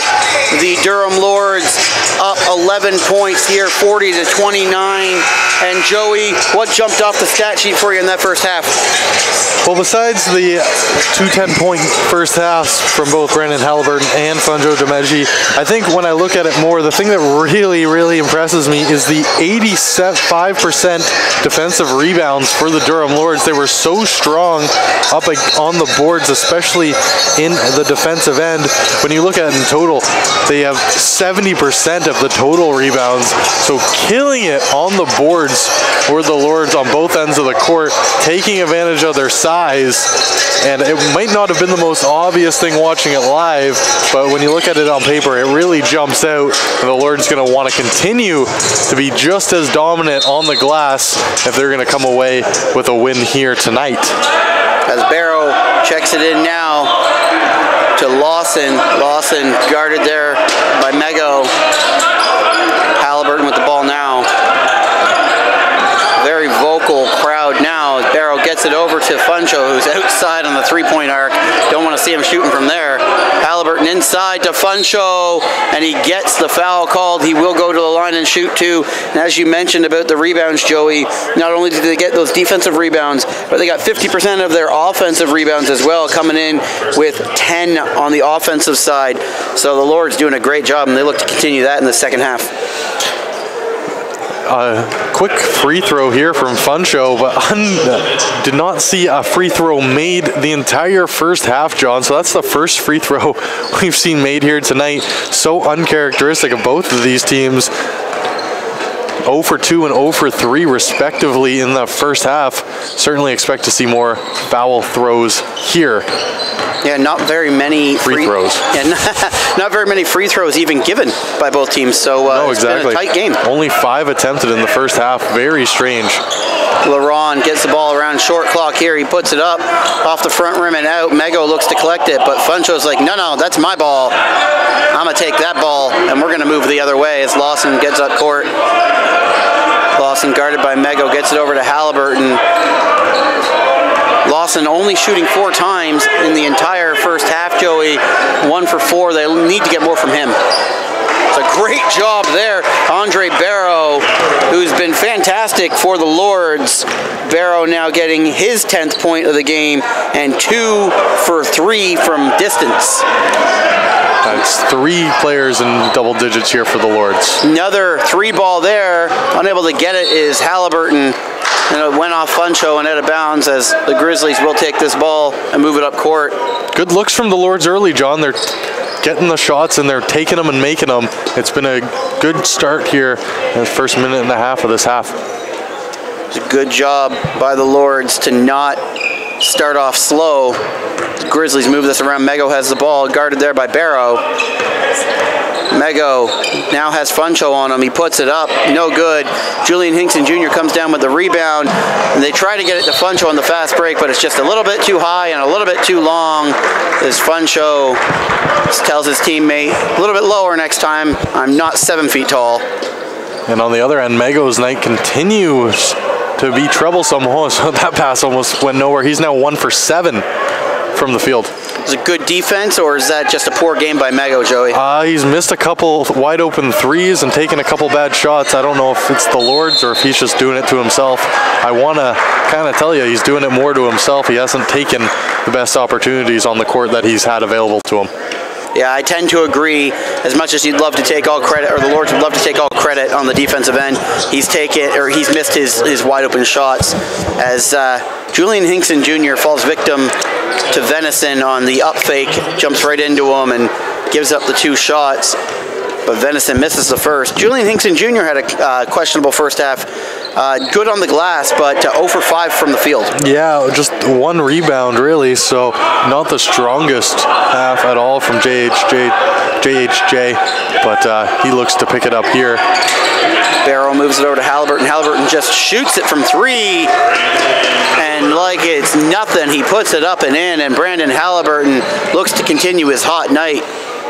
The Durham Lords up 11 points here, 40-29. And Joey, what jumped off the stat sheet for you in that first half? Well, besides the two 10-point first halves from both Brandon Halliburton and Funjo Demeji, I think when I look at it more, the thing that really impresses me is the 85% defensive rebounds for the Durham Lords. They were so strong up on the boards, especially in the defensive end. When you look at it in total, they have 70% of the total rebounds. So killing it on the boards were the Lords on both ends of the court, taking advantage of their size. And it might not have been the most obvious thing watching it live, but when you look at it on paper, it really jumps out. And the Lords going to want to continue to be just as dominant on the glass if they're going to come away with a win here tonight. As Barrow checks it in now to Lawson. Lawson guarded there by Mego. Halliburton with the ball now. Very vocal crowd now as Barrow gets it over to Funcho, who's outside on the three-point arc. Don't want to see him shooting from there. Halliburton inside to Funcho, and he gets the foul called. He will go to the line and shoot two. And as you mentioned about the rebounds, Joey, not only did they get those defensive rebounds, but they got 50% of their offensive rebounds as well, coming in with 10 on the offensive side. So the Lords doing a great job, and they look to continue that in the second half. Quick free throw here from Funcho, but did not see a free throw made the entire first half, John. So that's the first free throw we've seen made here tonight. So uncharacteristic of both of these teams. 0 for 2 and 0 for 3 respectively in the first half. Certainly expect to see more foul throws here. Yeah, not very many free throws. Yeah, not very many free throws even given by both teams. So no, exactly. It's been a tight game. Only 5 attempted in the first half. Very strange. LaRon gets the ball around short clock here. He puts it up off the front rim and out. Mego looks to collect it, but Funcho's like, no, that's my ball. I'm going to take that ball, and we're going to move the other way as Lawson gets up court. Lawson guarded by Mego, gets it over to Halliburton. Lawson only shooting 4 times in the entire first half, Joey. 1 for 4. They need to get more from him. It's a great job there. Andre Barrow, who's been fantastic for the Lords. Barrow now getting his 10th point of the game and 2 for 3 from distance. That's 3 players in double digits here for the Lords. Another 3-ball there. Unable to get it is Halliburton. And it went off Funcho and out of bounds as the Grizzlies will take this ball and move it up court. Good looks from the Lords early, John. They're getting the shots and they're taking them and making them. It's been a good start here in the first minute and a half of this half. It's a good job by the Lords to not start off slow. The Grizzlies move this around. Mego has the ball, guarded there by Barrow. Mego now has Funcho on him. He puts it up, no good. Julian Hinkson Jr. comes down with the rebound, and they try to get it to Funcho on the fast break, but it's just a little bit too high and a little bit too long. As Funcho tells his teammate, a little bit lower next time. I'm not 7 feet tall. And on the other end, Mego's night continues to be troublesome. Oh, so that pass almost went nowhere. He's now 1 for 7 from the field. Is it good defense, or is that just a poor game by Mego, Joey? He's missed a couple wide open threes and taken a couple bad shots. I don't know if it's the Lords or if he's just doing it to himself. I want to kind of tell you he's doing it more to himself. He hasn't taken the best opportunities on the court that he's had available to him. Yeah, I tend to agree. As much as you'd love to take all credit, or the Lords would love to take all credit on the defensive end, he's missed his wide open shots. As Julian Hinkson Jr. falls victim to Venison on the up fake, jumps right into him and gives up the 2 shots. But Venison misses the first. Julian Hinkson Jr. had a questionable first half. Good on the glass, but 0 for 5 from the field. Yeah, just 1 rebound, really, so not the strongest half at all from JHJ, but he looks to pick it up here. Barrow moves it over to Halliburton. Halliburton just shoots it from 3, and like it's nothing, he puts it up and in, and Brandon Halliburton looks to continue his hot night.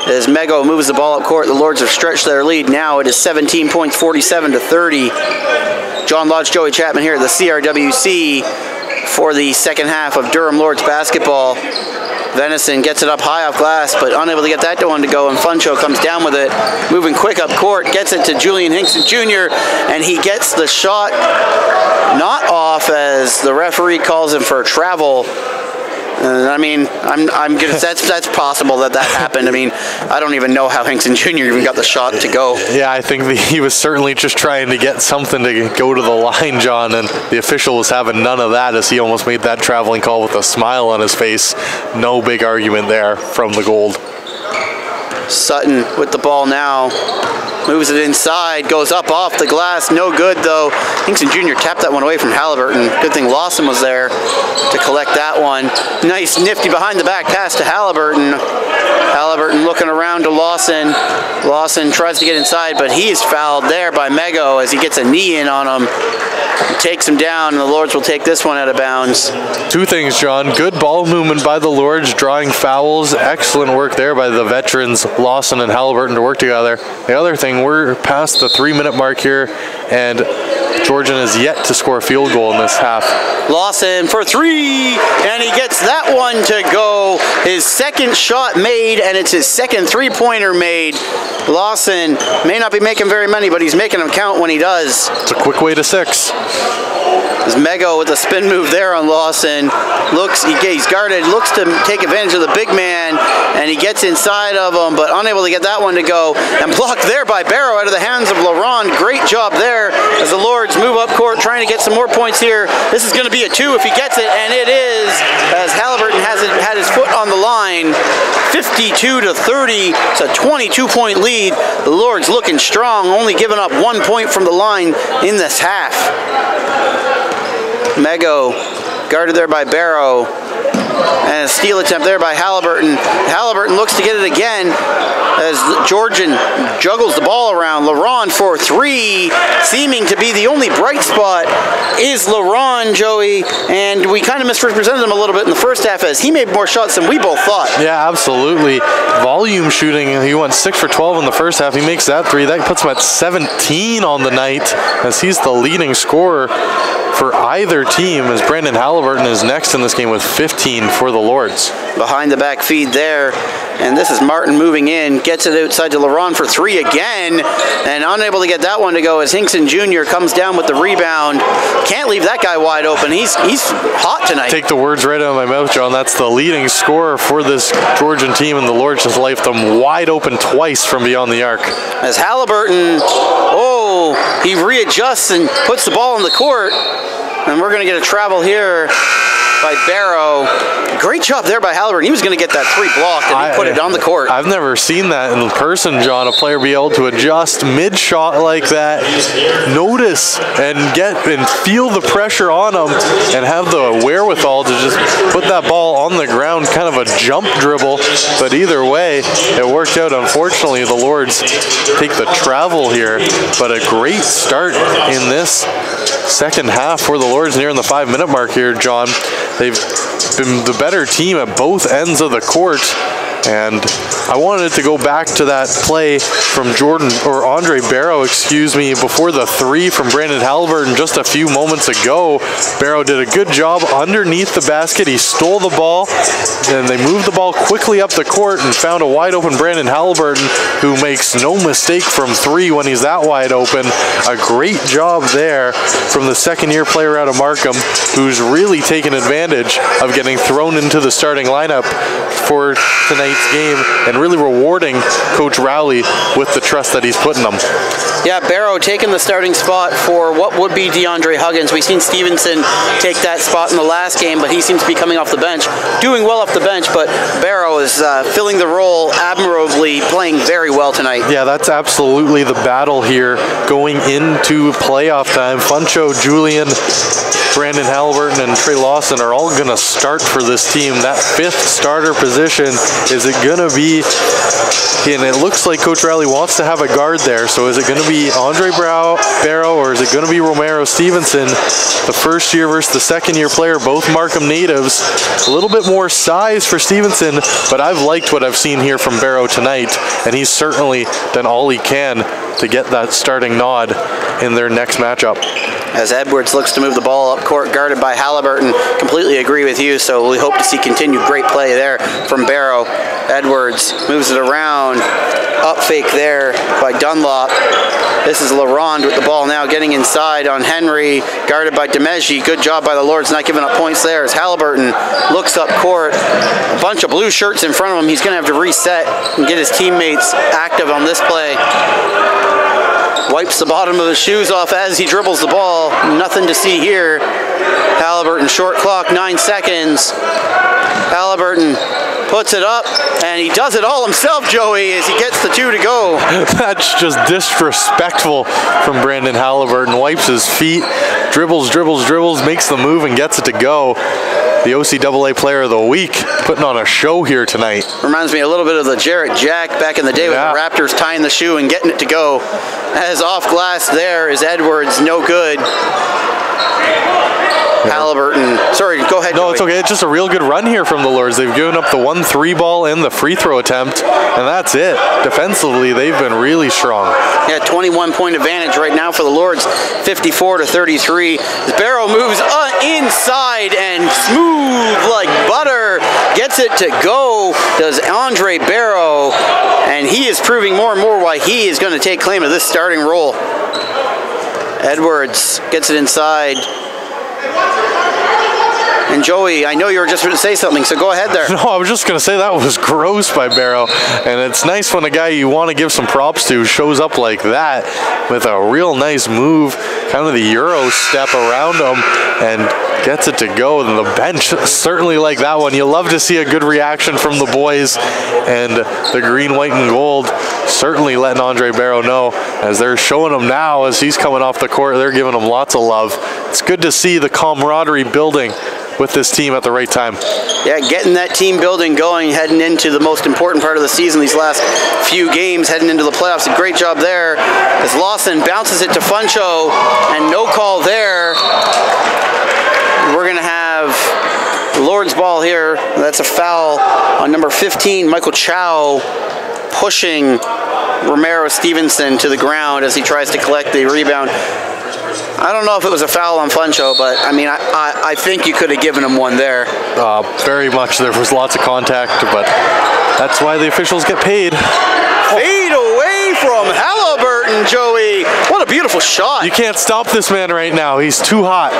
As Mego moves the ball up court, the Lords have stretched their lead. Now it is 17 points, 47-30. John Lodge, Joey Chapman here at the CRWC for the second half of Durham Lords basketball. Venison gets it up high off glass, but unable to get that one to go, and Funcho comes down with it, moving quick up court, gets it to Julian Hinkson Jr., and he gets the shot not off as the referee calls him for travel. I mean, I'm gonna. That's possible that happened. I mean, I don't even know how Hinkson Jr. even got the shot to go. Yeah, I think he was certainly just trying to get something to go to the line, John, and the official was having none of that as he almost made that traveling call with a smile on his face. No big argument there from the Gold. Sutton with the ball now. Moves it inside, goes up off the glass, no good though. Hinkson Jr. tapped that one away from Halliburton. Good thing Lawson was there to collect that one. Nice nifty behind the back pass to Halliburton. Halliburton looking around to Lawson. Lawson tries to get inside, but he is fouled there by Mego as he gets a knee in on him. Takes him down, and the Lords will take this one out of bounds. Two things, John. Good ball movement by the Lords, drawing fouls. Excellent work there by the veterans, Lawson and Halliburton, to work together. The other thing, we're past the 3-minute mark here, and Georgian has yet to score a field goal in this half. Lawson for three, and he gets that one to go. His second shot made, and it's his second three-pointer made. Lawson may not be making very many, but he's making them count when he does. It's a quick way to 6. There's Mego with a spin move there on Lawson. He's guarded, looks to take advantage of the big man, and he gets inside of him, but unable to get that one to go. And blocked there by Barrow out of the hands of LaRon. Great job there as the Lords move up court, trying to get some more points here. This is going to be a 2 if he gets it, and it is, as Halliburton hasn't had his foot on the line. 52-30, it's a 22-point lead. The Lords looking strong, only giving up 1 point from the line in this half. Mego guarded there by Barrow, and a steal attempt there by Halliburton. Halliburton looks to get it again as Georgian juggles the ball around. LaRon for three, seeming to be the only bright spot is LaRon, Joey, and we kind of misrepresented him a little bit in the first half as he made more shots than we both thought. Yeah, absolutely. Volume shooting, he went 6 for 12 in the first half. He makes that 3. That puts him at 17 on the night as he's the leading scorer for either team, as Brandon Halliburton is next in this game with 15 for the Lords. Behind the back feed there, and this is Martin moving in, gets it outside to LaRon for 3 again, and unable to get that one to go as Hinkson Jr. comes down with the rebound. Can't leave that guy wide open. He's hot tonight. Take the words right out of my mouth, John. That's the leading scorer for this Georgian team, and the Lords just left them wide open twice from beyond the arc. As Halliburton, he readjusts and puts the ball in the court, and we're going to get a travel here by Barrow. Great job there by Halliburton. He was going to get that 3 blocked, and he put it on the court. I've never seen that in person, John. A player be able to adjust mid-shot like that, notice and feel the pressure on him, and have the wherewithal to just put that ball on the ground, kind of a jump dribble. But either way, it worked out. Unfortunately, the Lords take the travel here, but a great start in this second half for the Lords nearing the 5-minute mark here, John. They've been the better team at both ends of the court, and I wanted to go back to that play from Andre Barrow, before the 3 from Brandon Halliburton just a few moments ago. Barrow did a good job underneath the basket. He stole the ball, and they moved the ball quickly up the court and found a wide open Brandon Halliburton, who makes no mistake from 3 when he's that wide open. A great job there from the second-year player out of Markham, who's really taken advantage of getting thrown into the starting lineup for tonight's game, and really rewarding Coach Rowley with the trust that he's put in them. Yeah, Barrow taking the starting spot for what would be DeAndre Huggins. We've seen Stevenson take that spot in the last game, but he seems to be coming off the bench, doing well off the bench, but Barrow is filling the role admirably, playing very well tonight. Yeah, that's absolutely the battle here going into playoff time. Funcho, Julian, Brandon Halliburton, and Trey Lawson are all going to start for this team. That 5th starter position, is it going to be, and it looks like Coach Rowley wants to have a guard there, so is it going to be Andre Barrow, or is it going to be Romero Stevenson? The first year versus the second year player, both Markham natives. A little bit more size for Stevenson, but I've liked what I've seen here from Barrow tonight, and he's certainly done all he can to get that starting nod in their next matchup. As Edwards looks to move the ball up court, guarded by Halliburton. Completely agree with you, so we hope to see continued great play there from Barrow. Edwards moves it around, up fake there by Dunlop. This is LaRonde with the ball now, getting inside on Henry, guarded by Demeji. Good job by the Lords, not giving up points there as Halliburton looks up court. A bunch of blue shirts in front of him. He's going to have to reset and get his teammates active on this play. Wipes the bottom of his shoes off as he dribbles the ball. Nothing to see here. Halliburton, short clock, 9 seconds. Halliburton puts it up, and he does it all himself, Joey, as he gets the 2 to go. That's just disrespectful from Brandon Halliburton. Wipes his feet, dribbles, makes the move, and gets it to go. The OCAA Player of the Week, putting on a show here tonight. Reminds me a little bit of the Jarrett Jack back in the day with the Raptors tying the shoe and getting it to go. As off glass there is Edwards, no good. Halliburton, sorry, go ahead. No, it's okay. It's just a real good run here from the Lords. They've given up the 1-3 ball and the free throw attempt, and that's it. Defensively, they've been really strong. Yeah, 21-point advantage right now for the Lords, 54-33. Barrow moves inside and smooth like butter. Gets it to go, does Andre Barrow, and he is proving more and more why he is going to take claim of this starting role. Edwards gets it inside. And Joey, I know you were just going to say something, so go ahead there. No, I was just going to say that was gross by Barrow. And it's nice when a guy you want to give some props to shows up like that with a real nice move, kind of the Euro step around him, and gets it to go. And the bench certainly like that one. You love to see a good reaction from the boys, and the green, white, and gold certainly letting Andre Barrow know as they're showing him now as he's coming off the court. They're giving him lots of love. It's good to see the camaraderie building with this team at the right time. Yeah, getting that team building going, heading into the most important part of the season, these last few games, heading into the playoffs. A great job there as Lawson bounces it to Funcho, and no call there. We're going to have Lord's ball here. That's a foul on number 15, Michael Chow, pushing Romero Stevenson to the ground as he tries to collect the rebound. I don't know if it was a foul on Funcho, but I mean, I think you could have given him one there. Very much. There was lots of contact, but that's why the officials get paid. Fade away from Halliburton, Joey. What a beautiful shot. You can't stop this man right now. He's too hot.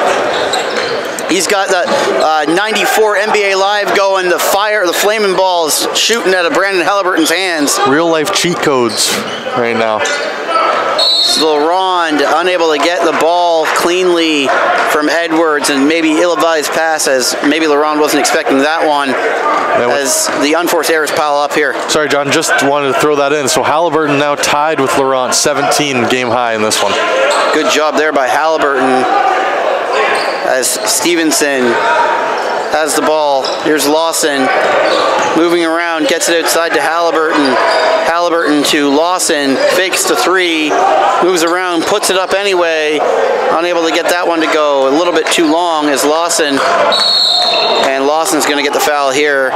He's got the 94 NBA Live going, the flaming balls shooting out of Brandon Halliburton's hands. Real life cheat codes right now. LaRonde unable to get the ball cleanly from Edwards, and maybe ill-advised pass as maybe LaRonde wasn't expecting that one as the unforced errors pile up here. Sorry, John, just wanted to throw that in. So Halliburton now tied with LaRonde, 17 game high in this one. Good job there by Halliburton as Stevenson has the ball. Here's Lawson moving around, gets it outside to Halliburton. Halliburton to Lawson, fakes to 3, moves around, puts it up anyway. Unable to get that one to go. A little bit too long as Lawson, and Lawson's going to get the foul here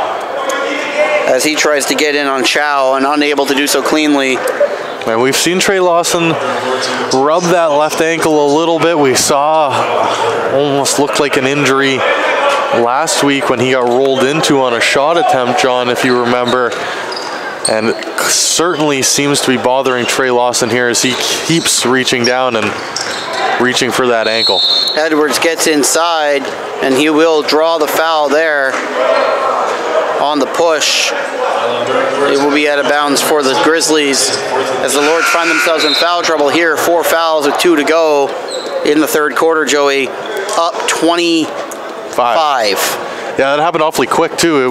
as he tries to get in on Chow and unable to do so cleanly. And we've seen Trey Lawson rub that left ankle a little bit. We saw almost looked like an injury last week when he got rolled into on a shot attempt, John, if you remember. And it certainly seems to be bothering Trey Lawson here as he keeps reaching down and reaching for that ankle. Edwards gets inside, and he will draw the foul there on the push. It will be out of bounds for the Grizzlies as the Lords find themselves in foul trouble here. 4 fouls with 2 to go in the third quarter, Joey. Up 25. Yeah, that happened awfully quick too.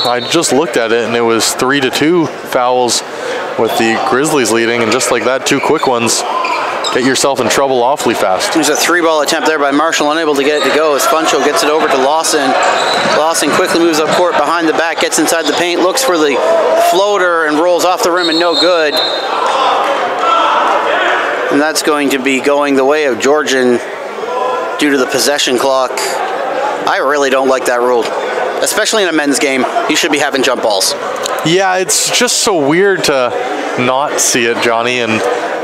I just looked at it and it was 3-2 fouls with the Grizzlies leading, and just like that, 2 quick ones get yourself in trouble awfully fast. There's a 3-ball attempt there by Marshall, unable to get it to go as Funcho gets it over to Lawson. Lawson quickly moves up court behind the back, gets inside the paint, looks for the floater and rolls off the rim and no good. And that's going to be going the way of Georgian due to the possession clock. I really don't like that rule, especially in a men's game. You should be having jump balls. Yeah, it's just so weird to not see it, Johnny, and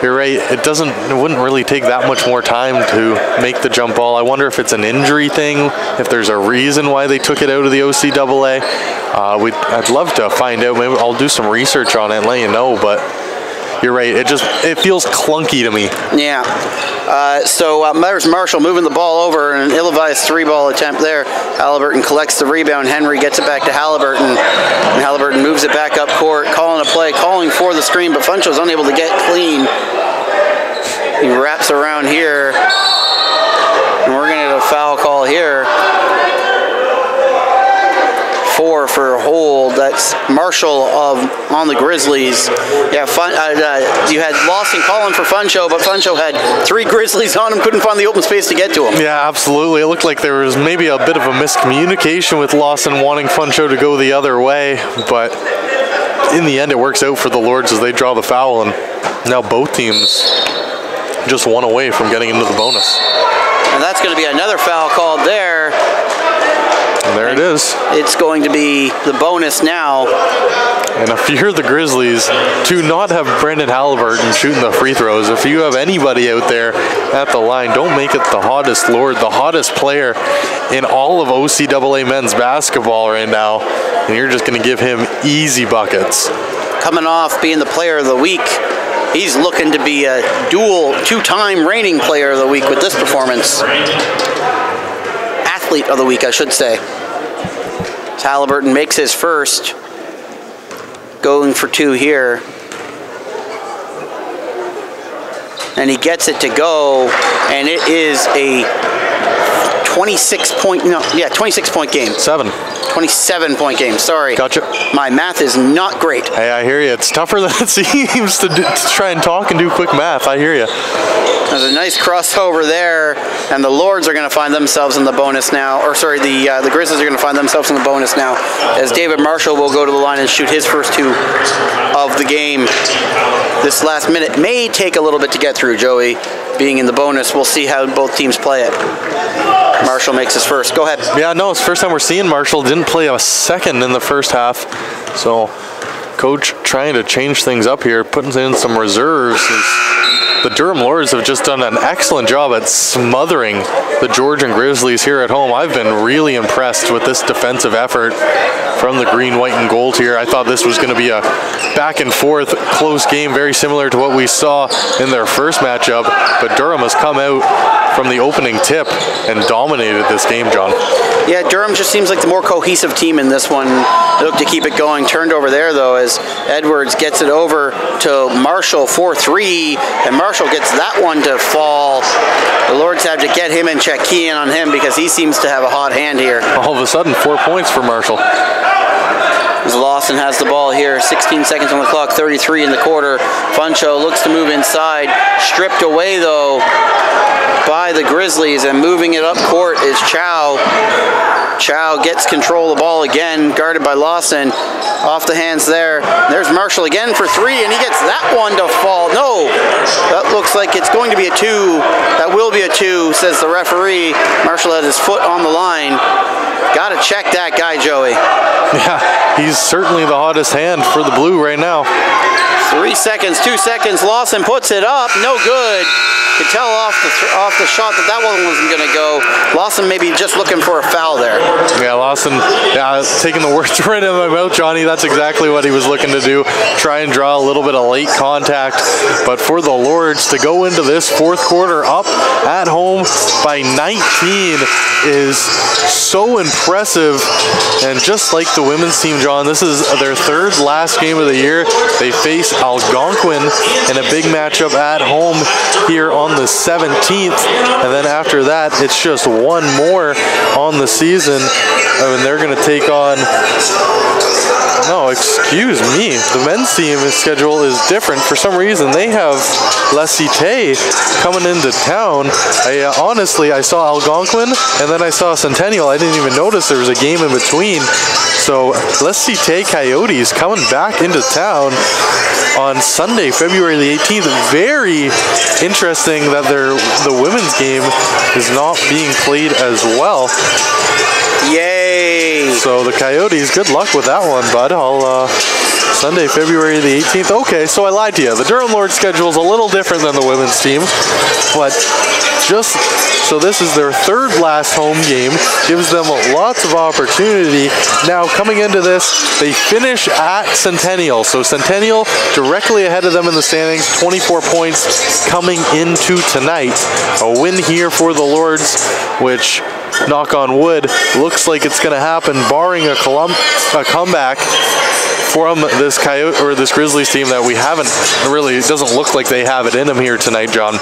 you're right. It wouldn't really take that much more time to make the jump ball. I wonder if it's an injury thing, if there's a reason why they took it out of the OCAA. I'd love to find out. Maybe I'll do some research on it and let you know, but you're right. It feels clunky to me. Yeah. So there's Marshall moving the ball over, and an ill-advised 3-ball attempt there. Halliburton collects the rebound. Henry gets it back to Halliburton, and Halliburton moves it back up court, calling a play, calling for the screen, but Funcho's unable to get clean. He wraps around here, and we're going to get a foul call here. 4 for a hold. That's Marshall on the Grizzlies. Yeah, you had Lawson calling for Funcho, but Funcho had 3 Grizzlies on him, couldn't find the open space to get to him. Yeah, absolutely. It looked like there was maybe a bit of a miscommunication with Lawson wanting Funcho to go the other way, but in the end it works out for the Lords as they draw the foul, and now both teams just 1 away from getting into the bonus. And that's going to be another foul called there. And there it is. It's going to be the bonus now. And if you're the Grizzlies, to not have Brendan Halliburton shooting the free throws, if you have anybody out there at the line, don't make it the hottest Lord, the hottest player in all of OCAA men's basketball right now, and you're just going to give him easy buckets. Coming off being the player of the week, he's looking to be a dual 2-time reigning player of the week with this performance. Athlete of the week, I should say. Halliburton makes his first, going for 2 here. And he gets it to go, and it is a 26-point game. 27-point game, sorry. Gotcha. My math is not great. Hey, I hear you. It's tougher than it seems to try and talk and do quick math. I hear you. There's a nice crossover there, and the Lords are going to find themselves in the bonus now. Or sorry, the Grizzlies are going to find themselves in the bonus now, as David Marshall will go to the line and shoot his first 2 of the game. This last minute may take a little bit to get through, Joey. Being in the bonus, we'll see how both teams play it. Marshall makes his first. Go ahead. Yeah, no, it's the first time we're seeing Marshall. Didn't play a second in the first half. So, coach trying to change things up here, putting in some reserves. The Durham Lords have just done an excellent job at smothering the Georgian Grizzlies here at home. I've been really impressed with this defensive effort from the green, white, and gold here. I thought this was going to be a back and forth close game, very similar to what we saw in their first matchup, but Durham has come out from the opening tip and dominated this game, John. Yeah, Durham just seems like the more cohesive team in this one. They look to keep it going. Turned over there, though, as Edwards gets it over to Marshall for 3, and Marshall gets that one to fall. The Lords have to get him and check key in on him because he seems to have a hot hand here. All of a sudden, 4 points for Marshall. As Lawson has the ball here, 16 seconds on the clock, 33 in the quarter. Funcho looks to move inside, stripped away though by the Grizzlies, and moving it up court is Chow. Chow gets control of the ball again, guarded by Lawson. Off the hands there. There's Marshall again for 3, and he gets that one to fall. No, that looks like it's going to be a 2. That will be a 2, says the referee. Marshall has his foot on the line. Got to check that guy, Joey. Yeah, he's certainly the hottest hand for the Blue right now. 3 seconds, 2 seconds. Lawson puts it up. No good. Could tell off the shot that one wasn't going to go. Lawson maybe just looking for a foul there. Yeah, Lawson taking the words right out of my mouth, Johnny. That's exactly what he was looking to do. Try and draw a little bit of late contact. But for the Lords to go into this 4th quarter up at home by 19 is so impressive. And just like the women's team, John, this is their 3rd last game of the year. They face Algonquin in a big matchup at home here on the 17th, and then after that it's just one more on the season, and they're going to take on, no, excuse me, the men's team's schedule is different. For some reason they have La Cité coming into town. Honestly, I saw Algonquin and then I saw Centennial. I didn't even notice there was a game in between. So La Cité Coyotes coming back into town on Sunday, February the 18th. Very interesting that the women's game is not being played as well. Yay! So the Coyotes, good luck with that one, bud. I'll Sunday, February the 18th. Okay, so I lied to you. The Durham Lords schedule is a little different than the women's team, but just so this is their third last home game, gives them lots of opportunity. Now coming into this, they finish at Centennial. So Centennial directly ahead of them in the standings, 24 points coming into tonight. A win here for the Lords, which, knock on wood, looks like it's going to happen, barring a comeback from this this Grizzlies team that we haven't really, it doesn't look like they have it in them here tonight, John.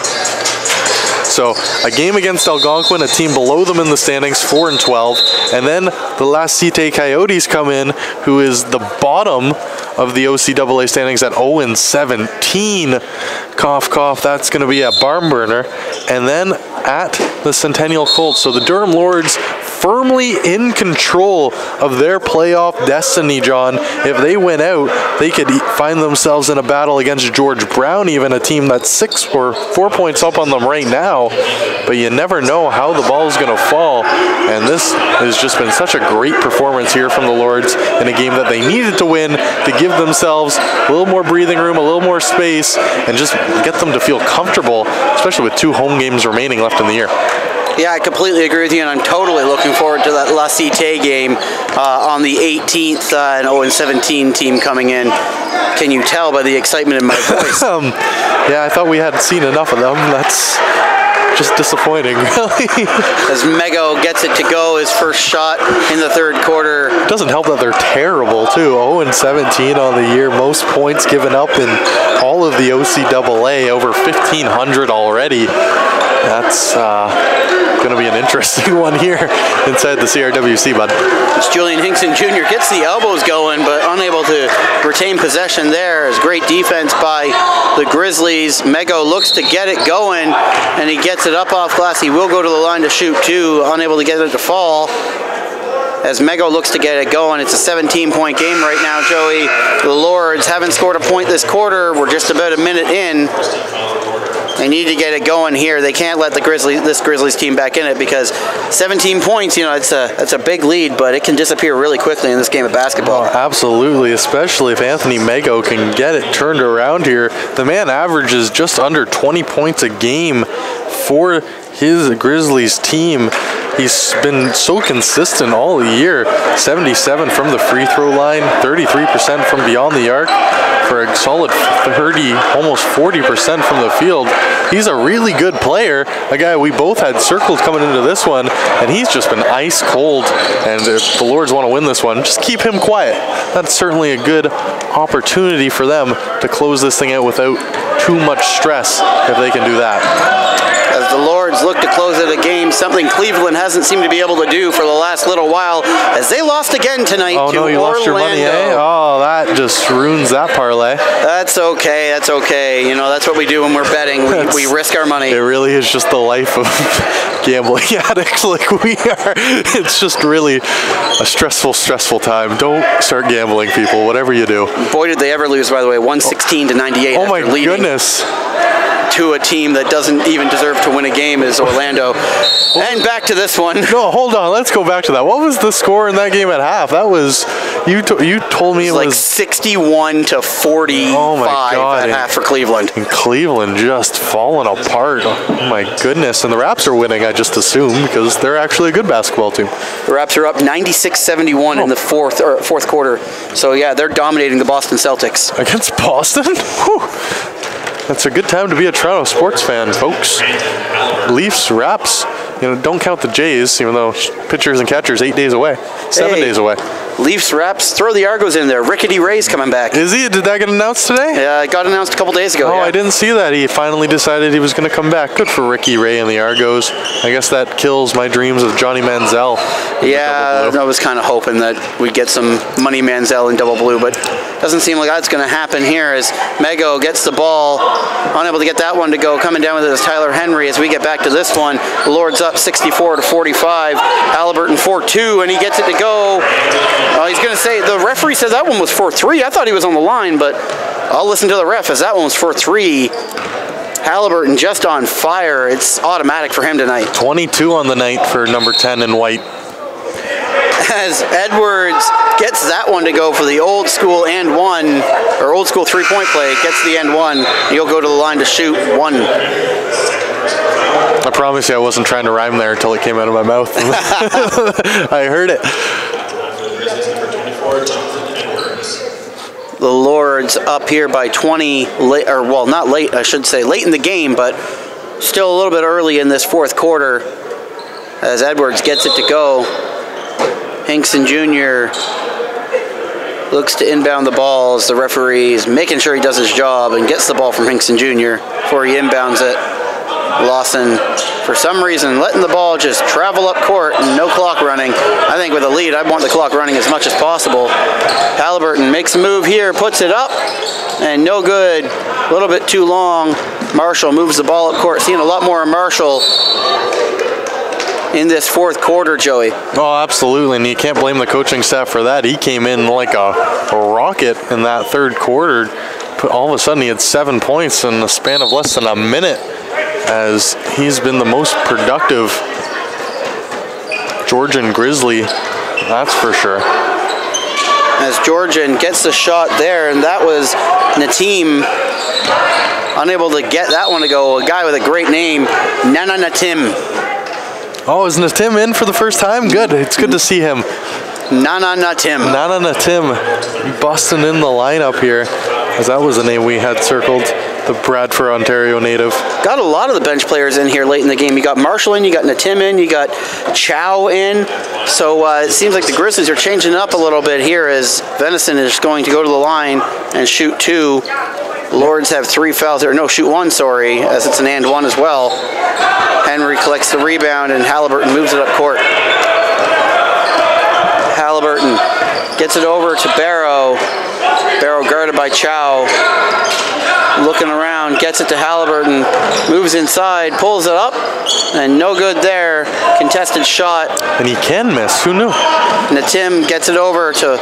So a game against Algonquin, a team below them in the standings, 4-12, and then the La Cité Coyotes come in, who is the bottom of the OCAA standings at 0-17. Cough, cough, that's going to be a barn burner. And then at the Centennial Colts. So the Durham Lords firmly in control of their playoff destiny, John. If they win out, they could find themselves in a battle against George Brown, even a team that's 6 or 4 points up on them right now. But you never know how the ball is going to fall. And this has just been such a great performance here from the Lords in a game that they needed to win to give themselves a little more breathing room, a little more space, and just get them to feel comfortable, especially with 2 home games remaining left in the year. Yeah, I completely agree with you, and I'm totally looking forward to that La Cité game on the 18th, an 0-17 team coming in. Can you tell by the excitement in my voice? Yeah, I thought we hadn't seen enough of them. That's just disappointing, really. As Mego gets it to go, his first shot in the third quarter. It doesn't help that they're terrible, too. 0-17 on the year, most points given up in all of the OCAA, over 1,500 already. That's going to be an interesting one here inside the CRWC, bud. It's Julian Hinkson Jr. gets the elbows going, but unable to retain possession there. As great defense by the Grizzlies. Mego looks to get it going, and he gets it up off glass. He will go to the line to shoot, too, unable to get it to fall. As Mego looks to get it going, it's a 17-point game right now, Joey. The Lords haven't scored a point this quarter. We're just about a minute in. They need to get it going here. They can't let this Grizzlies team back in it, because 17 points, you know, it's a big lead, but it can disappear really quickly in this game of basketball. Oh, absolutely, especially if Anthony Mego can get it turned around here. The man averages just under 20 points a game for his Grizzlies team. He's been so consistent all year. 77 from the free throw line, 33% from beyond the arc, for a solid 30, almost 40% from the field. He's a really good player, a guy we both had circled coming into this one, and he's just been ice cold. And if the Lords want to win this one, just keep him quiet. That's certainly a good opportunity for them to close this thing out without too much stress, if they can do that. As the Lords look to close out a game, something Cleveland hasn't seemed to be able to do for the last little while, as they lost again tonight to Orlando. Oh no, you lost your money, eh? Oh, that just ruins that parlay. That's okay, that's okay. You know, that's what we do when we're betting. We risk our money. It really is just the life of gambling addicts like we are. It's just really a stressful time. Don't start gambling, people, whatever you do. Boy, did they ever lose, by the way, 116 to 98. Oh my goodness. To a team that doesn't even deserve to win a game is Orlando. And back to this one. No, hold on. Let's go back to that. What was the score in that game at half? That was, you told me it was like 61 to 45 at half for Cleveland. And Cleveland just falling apart. Oh my goodness. And the Raps are winning, I just assume, because they're actually a good basketball team. The Raps are up 96-71 in the fourth quarter. So yeah, they're dominating the Boston Celtics. Against Boston? Whew. That's a good time to be a Toronto sports fan, folks. Leafs, Raps, you know, don't count the Jays, even though pitchers and catchers 8 days away, 7 days away. Leafs, Raps, throw the Argos in there. Rickety Ray's coming back. Is he? Did that get announced today? Yeah, it got announced a couple days ago. Oh, yeah. I didn't see that. He finally decided he was going to come back. Good for Ricky Ray and the Argos. I guess that kills my dreams of Johnny Manziel. Yeah, I was kind of hoping that we'd get some Money Manziel in double blue, but doesn't seem like that's going to happen here, as Mego gets the ball, unable to get that one to go. Coming down with it is Tyler Henry as we get back to this one. The Lords up 64 to 45. Halliburton 4-2, and he gets it to go. He's going to say, the referee said that one was 4-3. I thought he was on the line, but I'll listen to the ref, as that one was 4-3. Halliburton just on fire. It's automatic for him tonight. 22 on the night for number 10 in white. as Edwards gets that one to go for the old school and one, or old school 3-point play, gets the and one. He'll go to the line to shoot one. I promise you I wasn't trying to rhyme there until it came out of my mouth. I heard it. The Lords up here by 20, late, or well, not late, I should say, late in the game, but still a little bit early in this fourth quarter as Edwards gets it to go. Hinkson Jr. looks to inbound the ball as the referee is making sure he does his job and gets the ball from Hinkson Jr. before he inbounds it. Lawson, for some reason, letting the ball just travel up court and no clock running. I think with a lead, I want the clock running as much as possible. Halliburton makes a move here, puts it up, and no good. A little bit too long. Marshall moves the ball up court. Seeing a lot more of Marshall in this fourth quarter, Joey. Oh, absolutely, and you can't blame the coaching staff for that. He came in like a rocket in that third quarter. All of a sudden, he had 7 points in the span of less than a minute, as he's been the most productive Georgian Grizzly, that's for sure. As Georgian gets the shot there, and that was Natim unable to get that one to go. A guy with a great name, Nana Natim. Oh, is Natim in for the first time? Good, it's good to see him. Nana Natim. Nana Natim busting in the lineup here, as that was the name we had circled. The Bradford, Ontario native. Got a lot of the bench players in here late in the game. You got Marshall in, you got Natim in, you got Chow in. So it seems like the Grizzlies are changing up a little bit here as Venison is going to go to the line and shoot two. Lords have 3 fouls, or no, shoot one, sorry, as it's an and one as well. Henry collects the rebound and Halliburton moves it up court. Halliburton gets it over to Barrow. Barrow guarded by Chow. Looking around, gets it to Halliburton, moves inside, pulls it up, and no good there. Contested shot. And he can miss, who knew? Natim gets it over to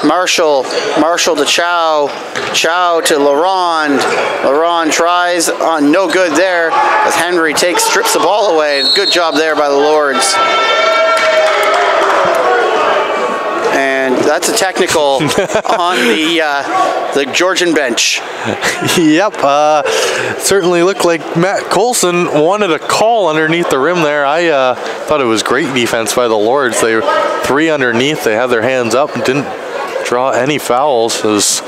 Marshall, Marshall to Chow, Chow to Laurent. Laurent tries, on no good there, as Henry strips the ball away. Good job there by the Lords. And that's a technical on the Georgian bench. Yep, certainly looked like Matt Colson wanted a call underneath the rim there. I thought it was great defense by the Lords. They were 3 underneath, they had their hands up and didn't draw any fouls. As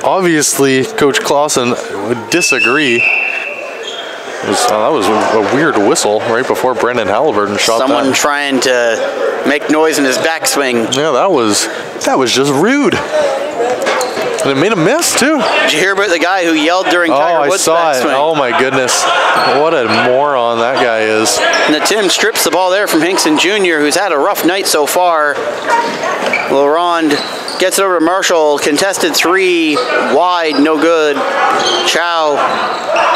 obviously Coach Clausen would disagree. That was a weird whistle right before Brendan Halliburton shot Someone trying to make noise in his backswing. Yeah, that was just rude. And it made him miss too. Did you hear about the guy who yelled during Tiger Woods' backswing? It. Oh my goodness. What a moron that guy is. Natim strips the ball there from Hinkson Jr., who's had a rough night so far. Laurent gets it over to Marshall. Contested 3, wide, no good. Chow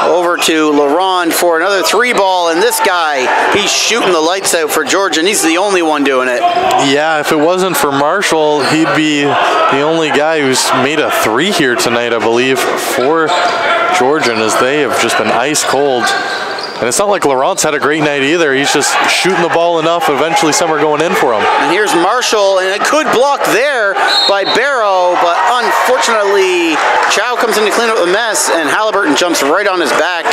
over to Laurent for another 3 ball, and this guy, he's shooting the lights out for Georgia, and he's the only one doing it. Yeah, if it wasn't for Marshall, he'd be the only guy who's made a 3 here tonight, I believe, for Georgian, as they have just been ice cold. And it's not like Laurent's had a great night either. He's just shooting the ball enough. Eventually some are going in for him. And here's Marshall, and a good block there by Barrow, but unfortunately Chow comes in to clean up the mess, and Halliburton jumps right on his back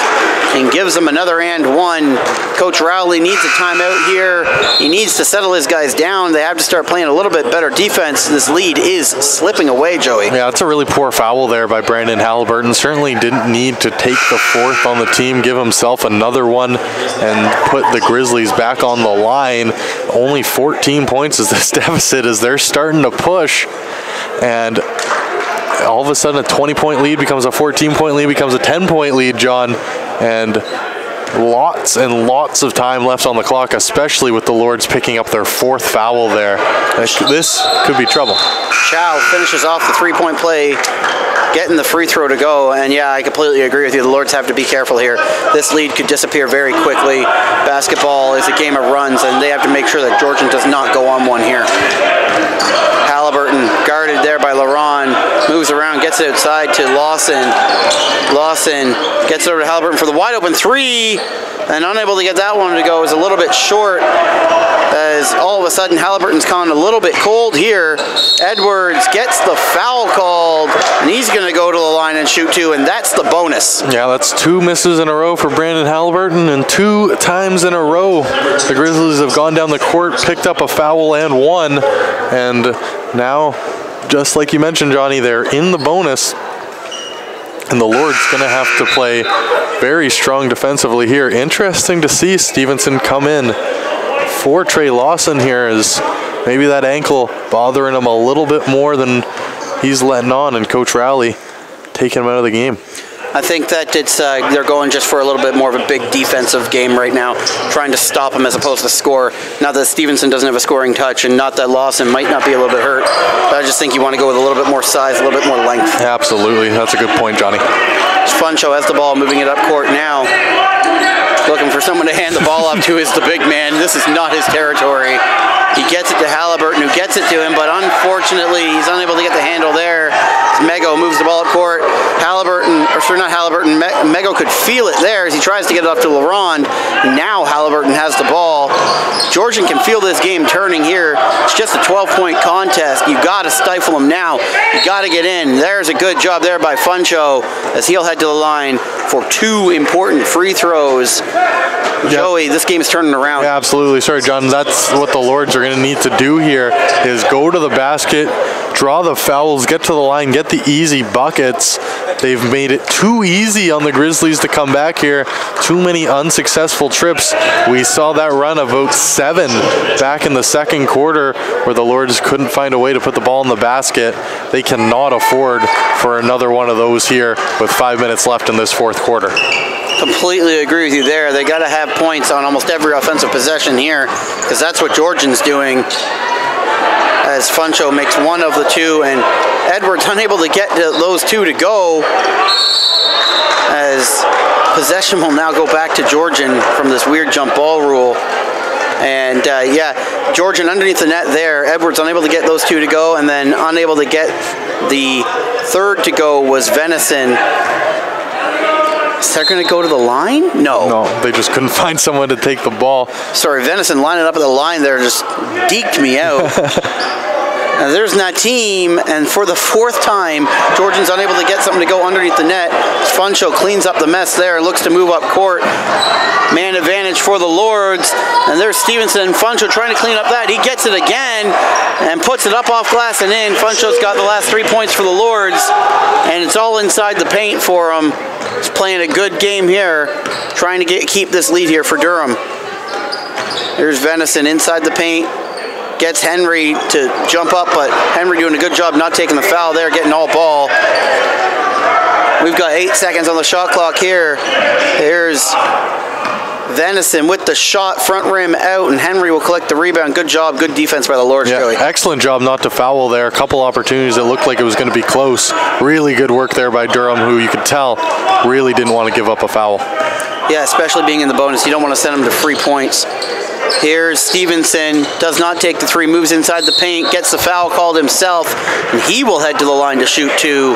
and gives him another and one. Coach Rowley needs a timeout here. He needs to settle his guys down. They have to start playing a little bit better defense. This lead is slipping away, Joey. Yeah, it's a really poor foul there by Brandon Halliburton. Certainly didn't need to take the 4th on the team, give himself another one, and put the Grizzlies back on the line. Only 14 points is this deficit as they're starting to push, and all of a sudden a 20-point lead becomes a 14-point lead, becomes a 10-point lead, John, and lots and lots of time left on the clock, especially with the Lords picking up their 4th foul there. This could be trouble. Chow finishes off the 3-point play, getting the free throw to go, and yeah, I completely agree with you. The Lords have to be careful here. This lead could disappear very quickly. Basketball is a game of runs, and they have to make sure that Georgian does not go on one here. Halliburton guarded there by Laurent, moves around, gets it outside to Lawson. Lawson gets it over to Halliburton for the wide open 3, and unable to get that one to go. Is a little bit short as all of a sudden Halliburton's gone a little bit cold here. Edwards gets the foul called, and he's going to go to the line and shoot 2, and that's the bonus. Yeah, that's 2 misses in a row for Brandon Halliburton, and 2 times in a row the Grizzlies have gone down the court, picked up a foul and won, and now, just like you mentioned, Johnny, they're in the bonus. And the Lord's going to have to play very strong defensively here. Interesting to see Stevenson come in for Trey Lawson here, as maybe that ankle bothering him a little bit more than he's letting on, and Coach Rowley taking him out of the game. I think that it's they're going just for a little bit more of a big defensive game right now, trying to stop him as opposed to score. Not that Stevenson doesn't have a scoring touch, and not that Lawson might not be a little bit hurt, but I just think you want to go with a little bit more size, a little bit more length. Absolutely, that's a good point, Johnny. Funcho has the ball, moving it up court now. Looking for someone to hand the ball off to is the big man. This is not his territory. He gets it to Halliburton, who gets it to him, but unfortunately he's unable to get the handle there. Mego moves the ball up court. Mego could feel it there as he tries to get it up to LaRond. Now Halliburton has the ball. Georgian can feel this game turning here. It's just a 12-point contest. You got to stifle him now. You got to get in. There's a good job there by Funcho as he'll head to the line for 2 important free throws. Yep. Joey, this game is turning around. Yeah, absolutely. Sorry, John. That's what the Lords are going to need to do here, is go to the basket, draw the fouls, get to the line, get the easy buckets. They've made it too easy on the Grizzlies to come back here. Too many unsuccessful trips. We saw that run of about 7 back in the second quarter where the Lords couldn't find a way to put the ball in the basket. They cannot afford for another one of those here with 5 minutes left in this fourth quarter. Completely agree with you there. They got to have points on almost every offensive possession here, because that's what Georgian's doing, as Funcho makes 1 of the 2, and Edwards unable to get those 2 to go, as possession will now go back to Georgian from this weird jump ball rule. And yeah, Georgian underneath the net there. Edwards unable to get those 2 to go, and then unable to get the 3rd to go was Venison. Is that going to go to the line? No, they just couldn't find someone to take the ball. Sorry, Venison lining up at the line there just deked me out. And there's Nateem, and for the 4th time, Georgian's unable to get something to go underneath the net. Funcho cleans up the mess there, looks to move up court. Man advantage for the Lords, and there's Stevenson and Funcho trying to clean up that. He gets it again and puts it up off glass and in. Funcho's got the last 3 points for the Lords, and it's all inside the paint for him. He's playing a good game here, trying to keep this lead here for Durham. There's Venison inside the paint. Gets Henry to jump up, but Henry doing a good job not taking the foul there, getting all ball. We've got 8 seconds on the shot clock here. Here's Venison with the shot, front rim out, and Henry will collect the rebound. Good job, good defense by the Lords, Joey. Excellent job not to foul there. A couple opportunities that looked like it was going to be close. Really good work there by Durham, who you could tell really didn't want to give up a foul. Yeah, especially being in the bonus. You don't want to send them to free points. Here's Stevenson, does not take the 3, moves inside the paint, gets the foul called himself, and he will head to the line to shoot 2.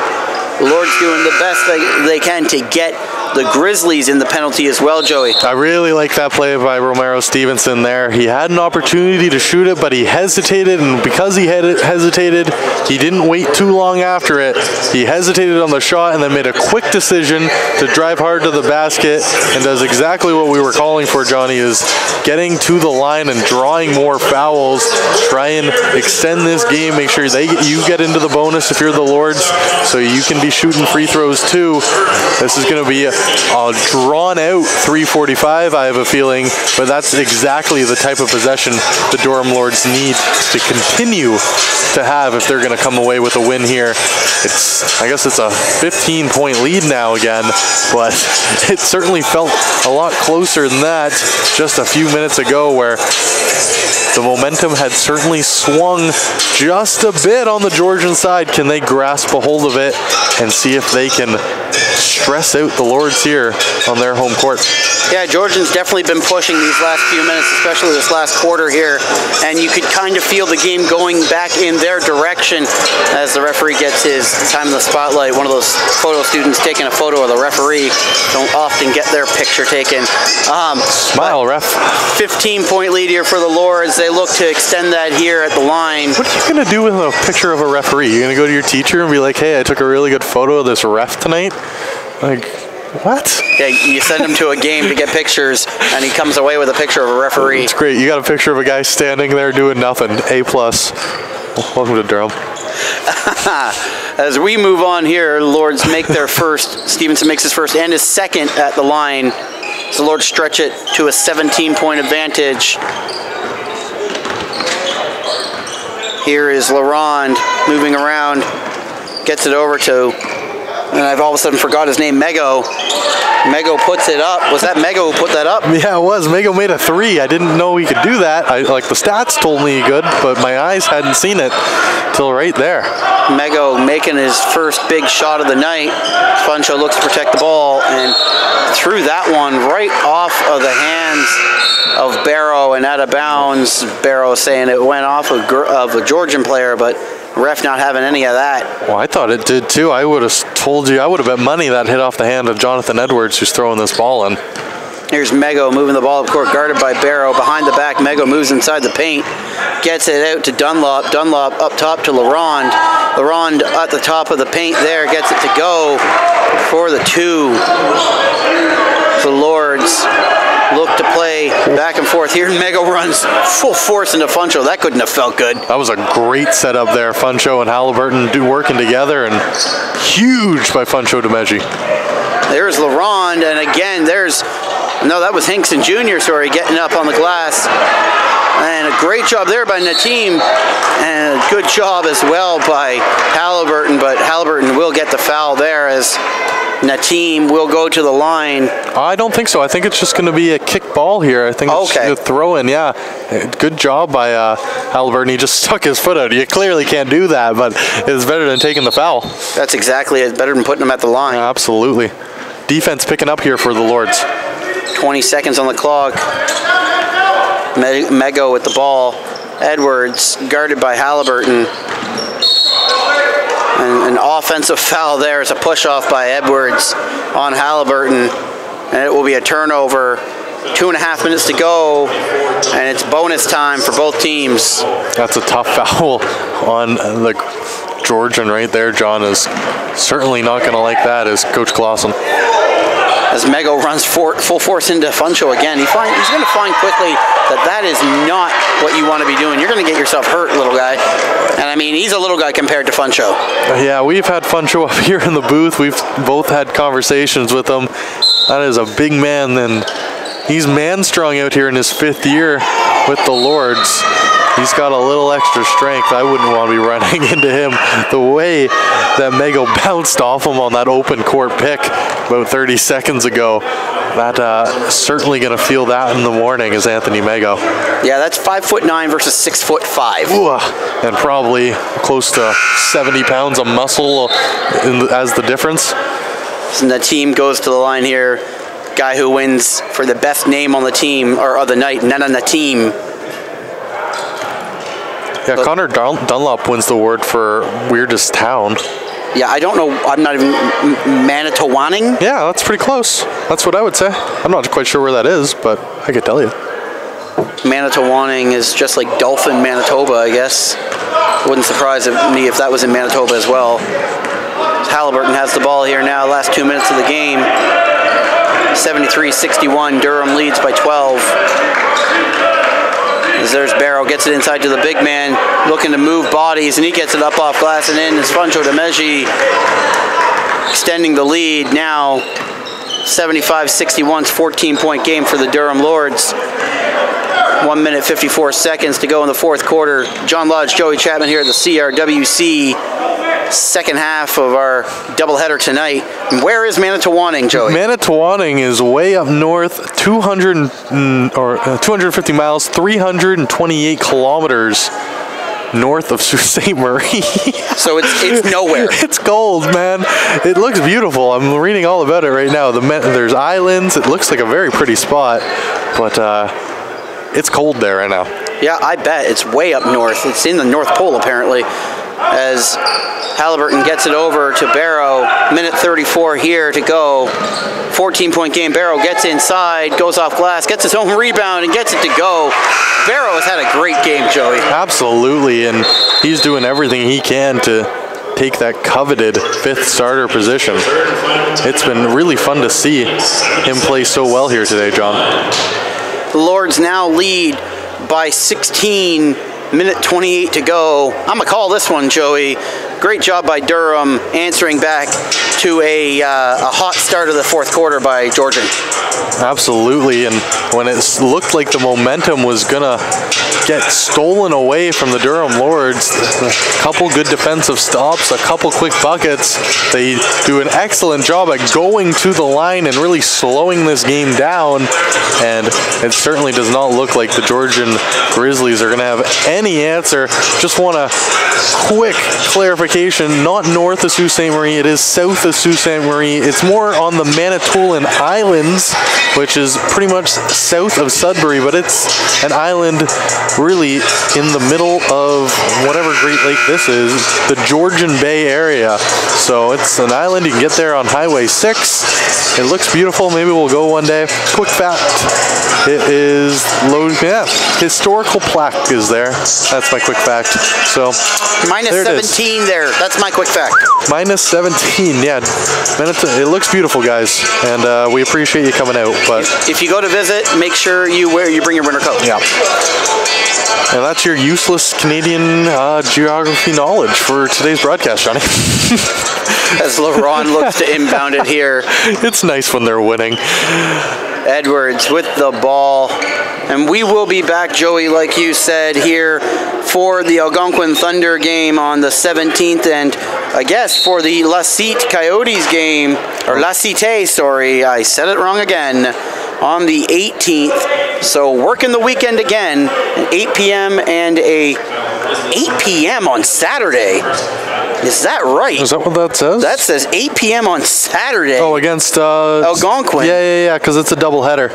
The Lords doing the best they can to get the Grizzlies in the penalty as well, Joey. I really like that play by Romero Stevenson there. He had an opportunity to shoot it, but he hesitated, and because he had hesitated, he didn't wait too long after it. He hesitated on the shot and then made a quick decision to drive hard to the basket, and does exactly what we were calling for, Johnny, is getting to the line and drawing more fouls. Try and extend this game, make sure you get into the bonus if you're the Lords, so you can be shooting free throws too. This is going to be a drawn-out 3:45, I have a feeling, but that's exactly the type of possession the Durham Lords need to continue to have if they're going to come away with a win here. I guess it's a 15-point lead now again, but it certainly felt a lot closer than that just a few minutes ago, where the momentum had certainly swung just a bit on the Georgian side. Can they grasp a hold of it and see if they can stress out the Lords here on their home court? Yeah, Georgian's definitely been pushing these last few minutes, especially this last quarter here, and you could kind of feel the game going back in their direction as the referee gets his time in the spotlight. One of those photo students taking a photo of the referee don't often get their picture taken. Smile, ref. 15-point lead here for the Lords. they look to extend that here at the line. What are you going to do with a picture of a referee? You're going to go to your teacher and be like, hey, I took a really good photo of this ref tonight? Like, what? Yeah, you send him to a game to get pictures, and he comes away with a picture of a referee. It's great. You got a picture of a guy standing there doing nothing. A+. Welcome to Durham. As we move on here, Lords make their first. Stevenson makes his first and his second at the line. So Lords stretch it to a 17-point advantage. Here is LaRonde moving around, gets it over to, and I've all of a sudden forgot his name, Mego. Mego puts it up. Was that Mego who put that up? Yeah, it was. Mego made a 3. I didn't know he could do that. Like the stats told me he could, but my eyes hadn't seen it till right there. Mego making his first big shot of the night. Funcho looks to protect the ball and threw that one right off of the hands of Barrow and out of bounds. Barrow saying it went off of a Georgian player, but ref not having any of that. Well, I thought it did too. I would have told you, I would have bet money that hit off the hand of Jonathan Edwards, who's throwing this ball in. Here's Mego moving the ball up court, guarded by Barrow. Behind the back, Mego moves inside the paint, gets it out to Dunlop. Dunlop up top to LaRonde. LaRonde at the top of the paint there, gets it to go for the 2. The Lords look to play back and forth here. Mego runs full force into Funcho. That couldn't have felt good. That was a great setup there. Funcho and Halliburton working together, and huge by Funcho Demeji. There's LaRonde, and again, that was Hinkson Jr., getting up on the glass. And a great job there by Nateem, and a good job as well by Halliburton, but Halliburton will get the foul there as Nateem will go to the line. I don't think so. I think it's just going to be a kick ball here. I think it's a throw in, yeah. Good job by Halliburton. He just stuck his foot out. You clearly can't do that, but it's better than taking the foul. That's exactly it. Better than putting him at the line. Yeah, absolutely. Defense picking up here for the Lords. 20 seconds on the clock. Mego with the ball. Edwards guarded by Halliburton. And an offensive foul there is a push-off by Edwards on Halliburton. And it will be a turnover. 2.5 minutes to go, and it's bonus time for both teams. That's a tough foul on the Georgian right there. John is certainly not going to like that as Coach Clausen. As Mego runs full force into Funcho again, he's going to find quickly that is not what you want to be doing. You're going to get yourself hurt, little guy. And I mean, he's a little guy compared to Funcho. Yeah, we've had Funcho up here in the booth. We've both had conversations with him. That is a big man, and he's man-strong out here in his 5th year with the Lords. He's got a little extra strength. I wouldn't want to be running into him. The way that Mego bounced off him on that open court pick about 30 seconds ago, that certainly going to feel that in the morning as Anthony Mego. Yeah, that's 5'9" versus 6'5". Ooh, and probably close to 70 pounds of muscle as the difference. So the team goes to the line here. Guy who wins for the best name on the team, or of the night, Nana Nateem. Yeah, but Connor Dunlop wins the award for weirdest town. Yeah, I don't know. I'm not even Manitowaning. Yeah, that's pretty close. That's what I would say. I'm not quite sure where that is, but I could tell you. Manitowaning is just like Dolphin, Manitoba, I guess. Wouldn't surprise me if that was in Manitoba as well. Halliburton has the ball here now. Last 2 minutes of the game. 73-61. Durham leads by 12. As there's Barrow, gets it inside to the big man, looking to move bodies, and he gets it up off glass and in. It's Funcho Demeji extending the lead now. 75-61, 14-point game for the Durham Lords. 1 minute 54 seconds to go in the 4th quarter. John Lodge, Joey Chapman here at the CRWC. Second half of our doubleheader tonight. Where is Manitowaning, Joey? Manitowaning is way up north, 250 miles, 328 kilometers north of Sault Ste. Marie. So it's nowhere. It's cold, man. It looks beautiful. I'm reading all about it right now. There's islands. It looks like a very pretty spot, but it's cold there right now. Yeah, I bet. It's way up north. It's in the North Pole, apparently. as Halliburton gets it over to Barrow. Minute 34 here to go. 14-point game. Barrow gets inside, goes off glass, gets his own rebound, and gets it to go. Barrow has had a great game, Joey. Absolutely, and he's doing everything he can to take that coveted 5th starter position. It's been really fun to see him play so well here today, John. The Lords now lead by 16, minute 28 to go. I'm going to call this one, Joey. Great job by Durham answering back to a hot start of the 4th quarter by Georgian. Absolutely, and when it looked like the momentum was going to get stolen away from the Durham Lords, a couple good defensive stops, a couple quick buckets, they do an excellent job at going to the line and really slowing this game down, and it certainly does not look like the Georgian Grizzlies are going to have any answer. Just want a quick clarification, not north of Sault Ste. Marie, it is south of Sault Ste. Marie. It's more on the Manitoulin Islands, which is pretty much south of Sudbury, but it's an island really in the middle of whatever Great Lake this is, the Georgian Bay area. So it's an island, you can get there on Highway 6. It looks beautiful, maybe we'll go one day. Quick fact, it is low, yeah, historical plaque is there. That's my quick fact. So minus 17 there. That's my quick fact. Minus 17, yeah. It looks beautiful, guys, and we appreciate you coming out. But if you go to visit, make sure you bring your winter coat. Yeah. And that's your useless Canadian geography knowledge for today's broadcast, Johnny. As LeBron looks to inbound it here. It's nice when they're winning. Edwards with the ball. And we will be back, Joey, like you said, here for the Algonquin Thunder game on the 17th, and I guess for the La Cite Coyotes game, or La Cite, sorry, I said it wrong again, on the 18th. So working the weekend again, 8 p.m. and a 8 p.m. on Saturday. Is that right? Is that what that says? That says 8 p.m. on Saturday. Oh, against Algonquin. Yeah, because it's a doubleheader.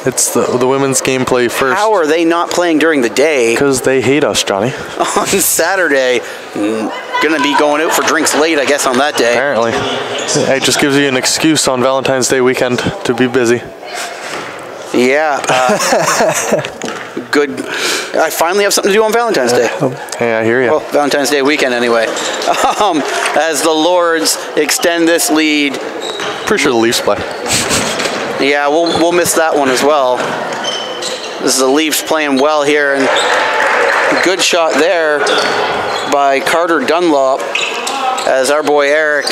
It's the women's game play first. How are they not playing during the day? Because they hate us, Johnny. On Saturday, gonna be going out for drinks late, I guess, on that day. Apparently. It just gives you an excuse on Valentine's Day weekend to be busy. Yeah. Good. I finally have something to do on Valentine's Day. Hey, I hear you. Well, Valentine's Day weekend anyway. As the Lords extend this lead. Pretty sure the Leafs play. Yeah, we'll miss that one as well. This is the Leafs playing well here, and good shot there by Carter Dunlop, as our boy Eric,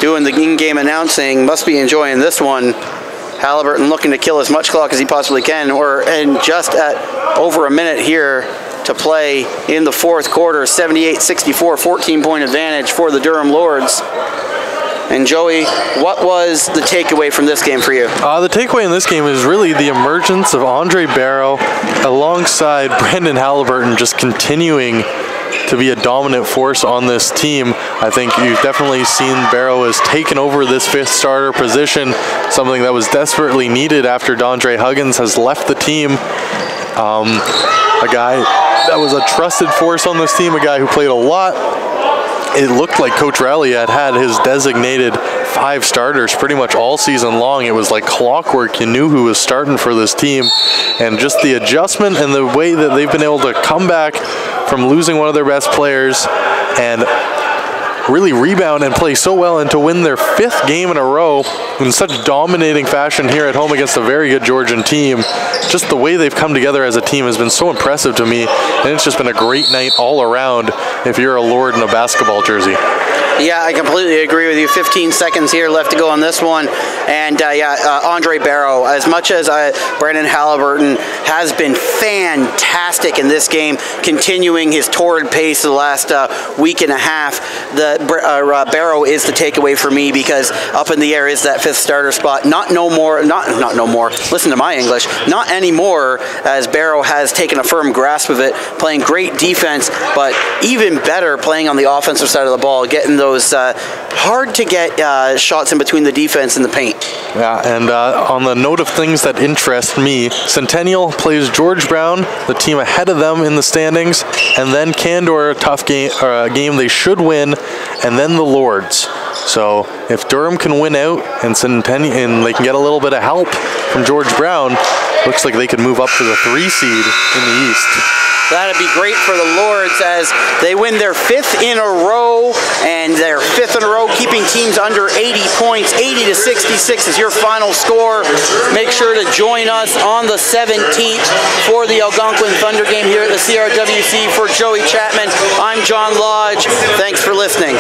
doing the in-game announcing, must be enjoying this one. Halliburton looking to kill as much clock as he possibly can, and just at over a minute here to play in the 4th quarter, 78-64, 14-point advantage for the Durham Lords. And Joey, what was the takeaway from this game for you? The takeaway in this game is really the emergence of Andre Barrow alongside Brandon Halliburton, just continuing to be a dominant force on this team. I think you've definitely seen Barrow has taken over this 5th starter position, something that was desperately needed after Dondre Huggins has left the team. A guy that was a trusted force on this team, a guy who played a lot. It looked like Coach Riley had his designated 5 starters pretty much all season long. It was like clockwork. You knew who was starting for this team. And just the adjustment and the way that they've been able to come back from losing one of their best players and really rebound and play so well, and to win their 5th game in a row in such dominating fashion here at home against a very good Georgian team. Just the way they've come together as a team has been so impressive to me, and it's just been a great night all around if you're a Lord in a basketball jersey. Yeah, I completely agree with you. 15 seconds here left to go on this one. And Andre Barrow, as much as Brandon Halliburton has been fantastic in this game, continuing his torrid pace the last week and a half, Barrow is the takeaway for me, because up in the air is that 5th starter spot. Not no more. Listen to my English. Not anymore, as Barrow has taken a firm grasp of it, playing great defense, but even better playing on the offensive side of the ball, getting those those. Hard to get shots in between the defense and the paint. Yeah, and on the note of things that interest me, Centennial plays George Brown, the team ahead of them in the standings, and then Candor, a tough game, a game they should win, and then the Lords. So if Durham can win out and Centennial, and they can get a little bit of help from George Brown, looks like they could move up to the 3 seed in the East. That'd be great for the Lords as they win their 5th in a row, and their 5th in a row, keeping teams under 80 points. 80-66 is your final score. Make sure to join us on the 17th for the Algonquin Thunder game here at the CRWC. For Joey Chapman, I'm John Lodge. Thanks for listening.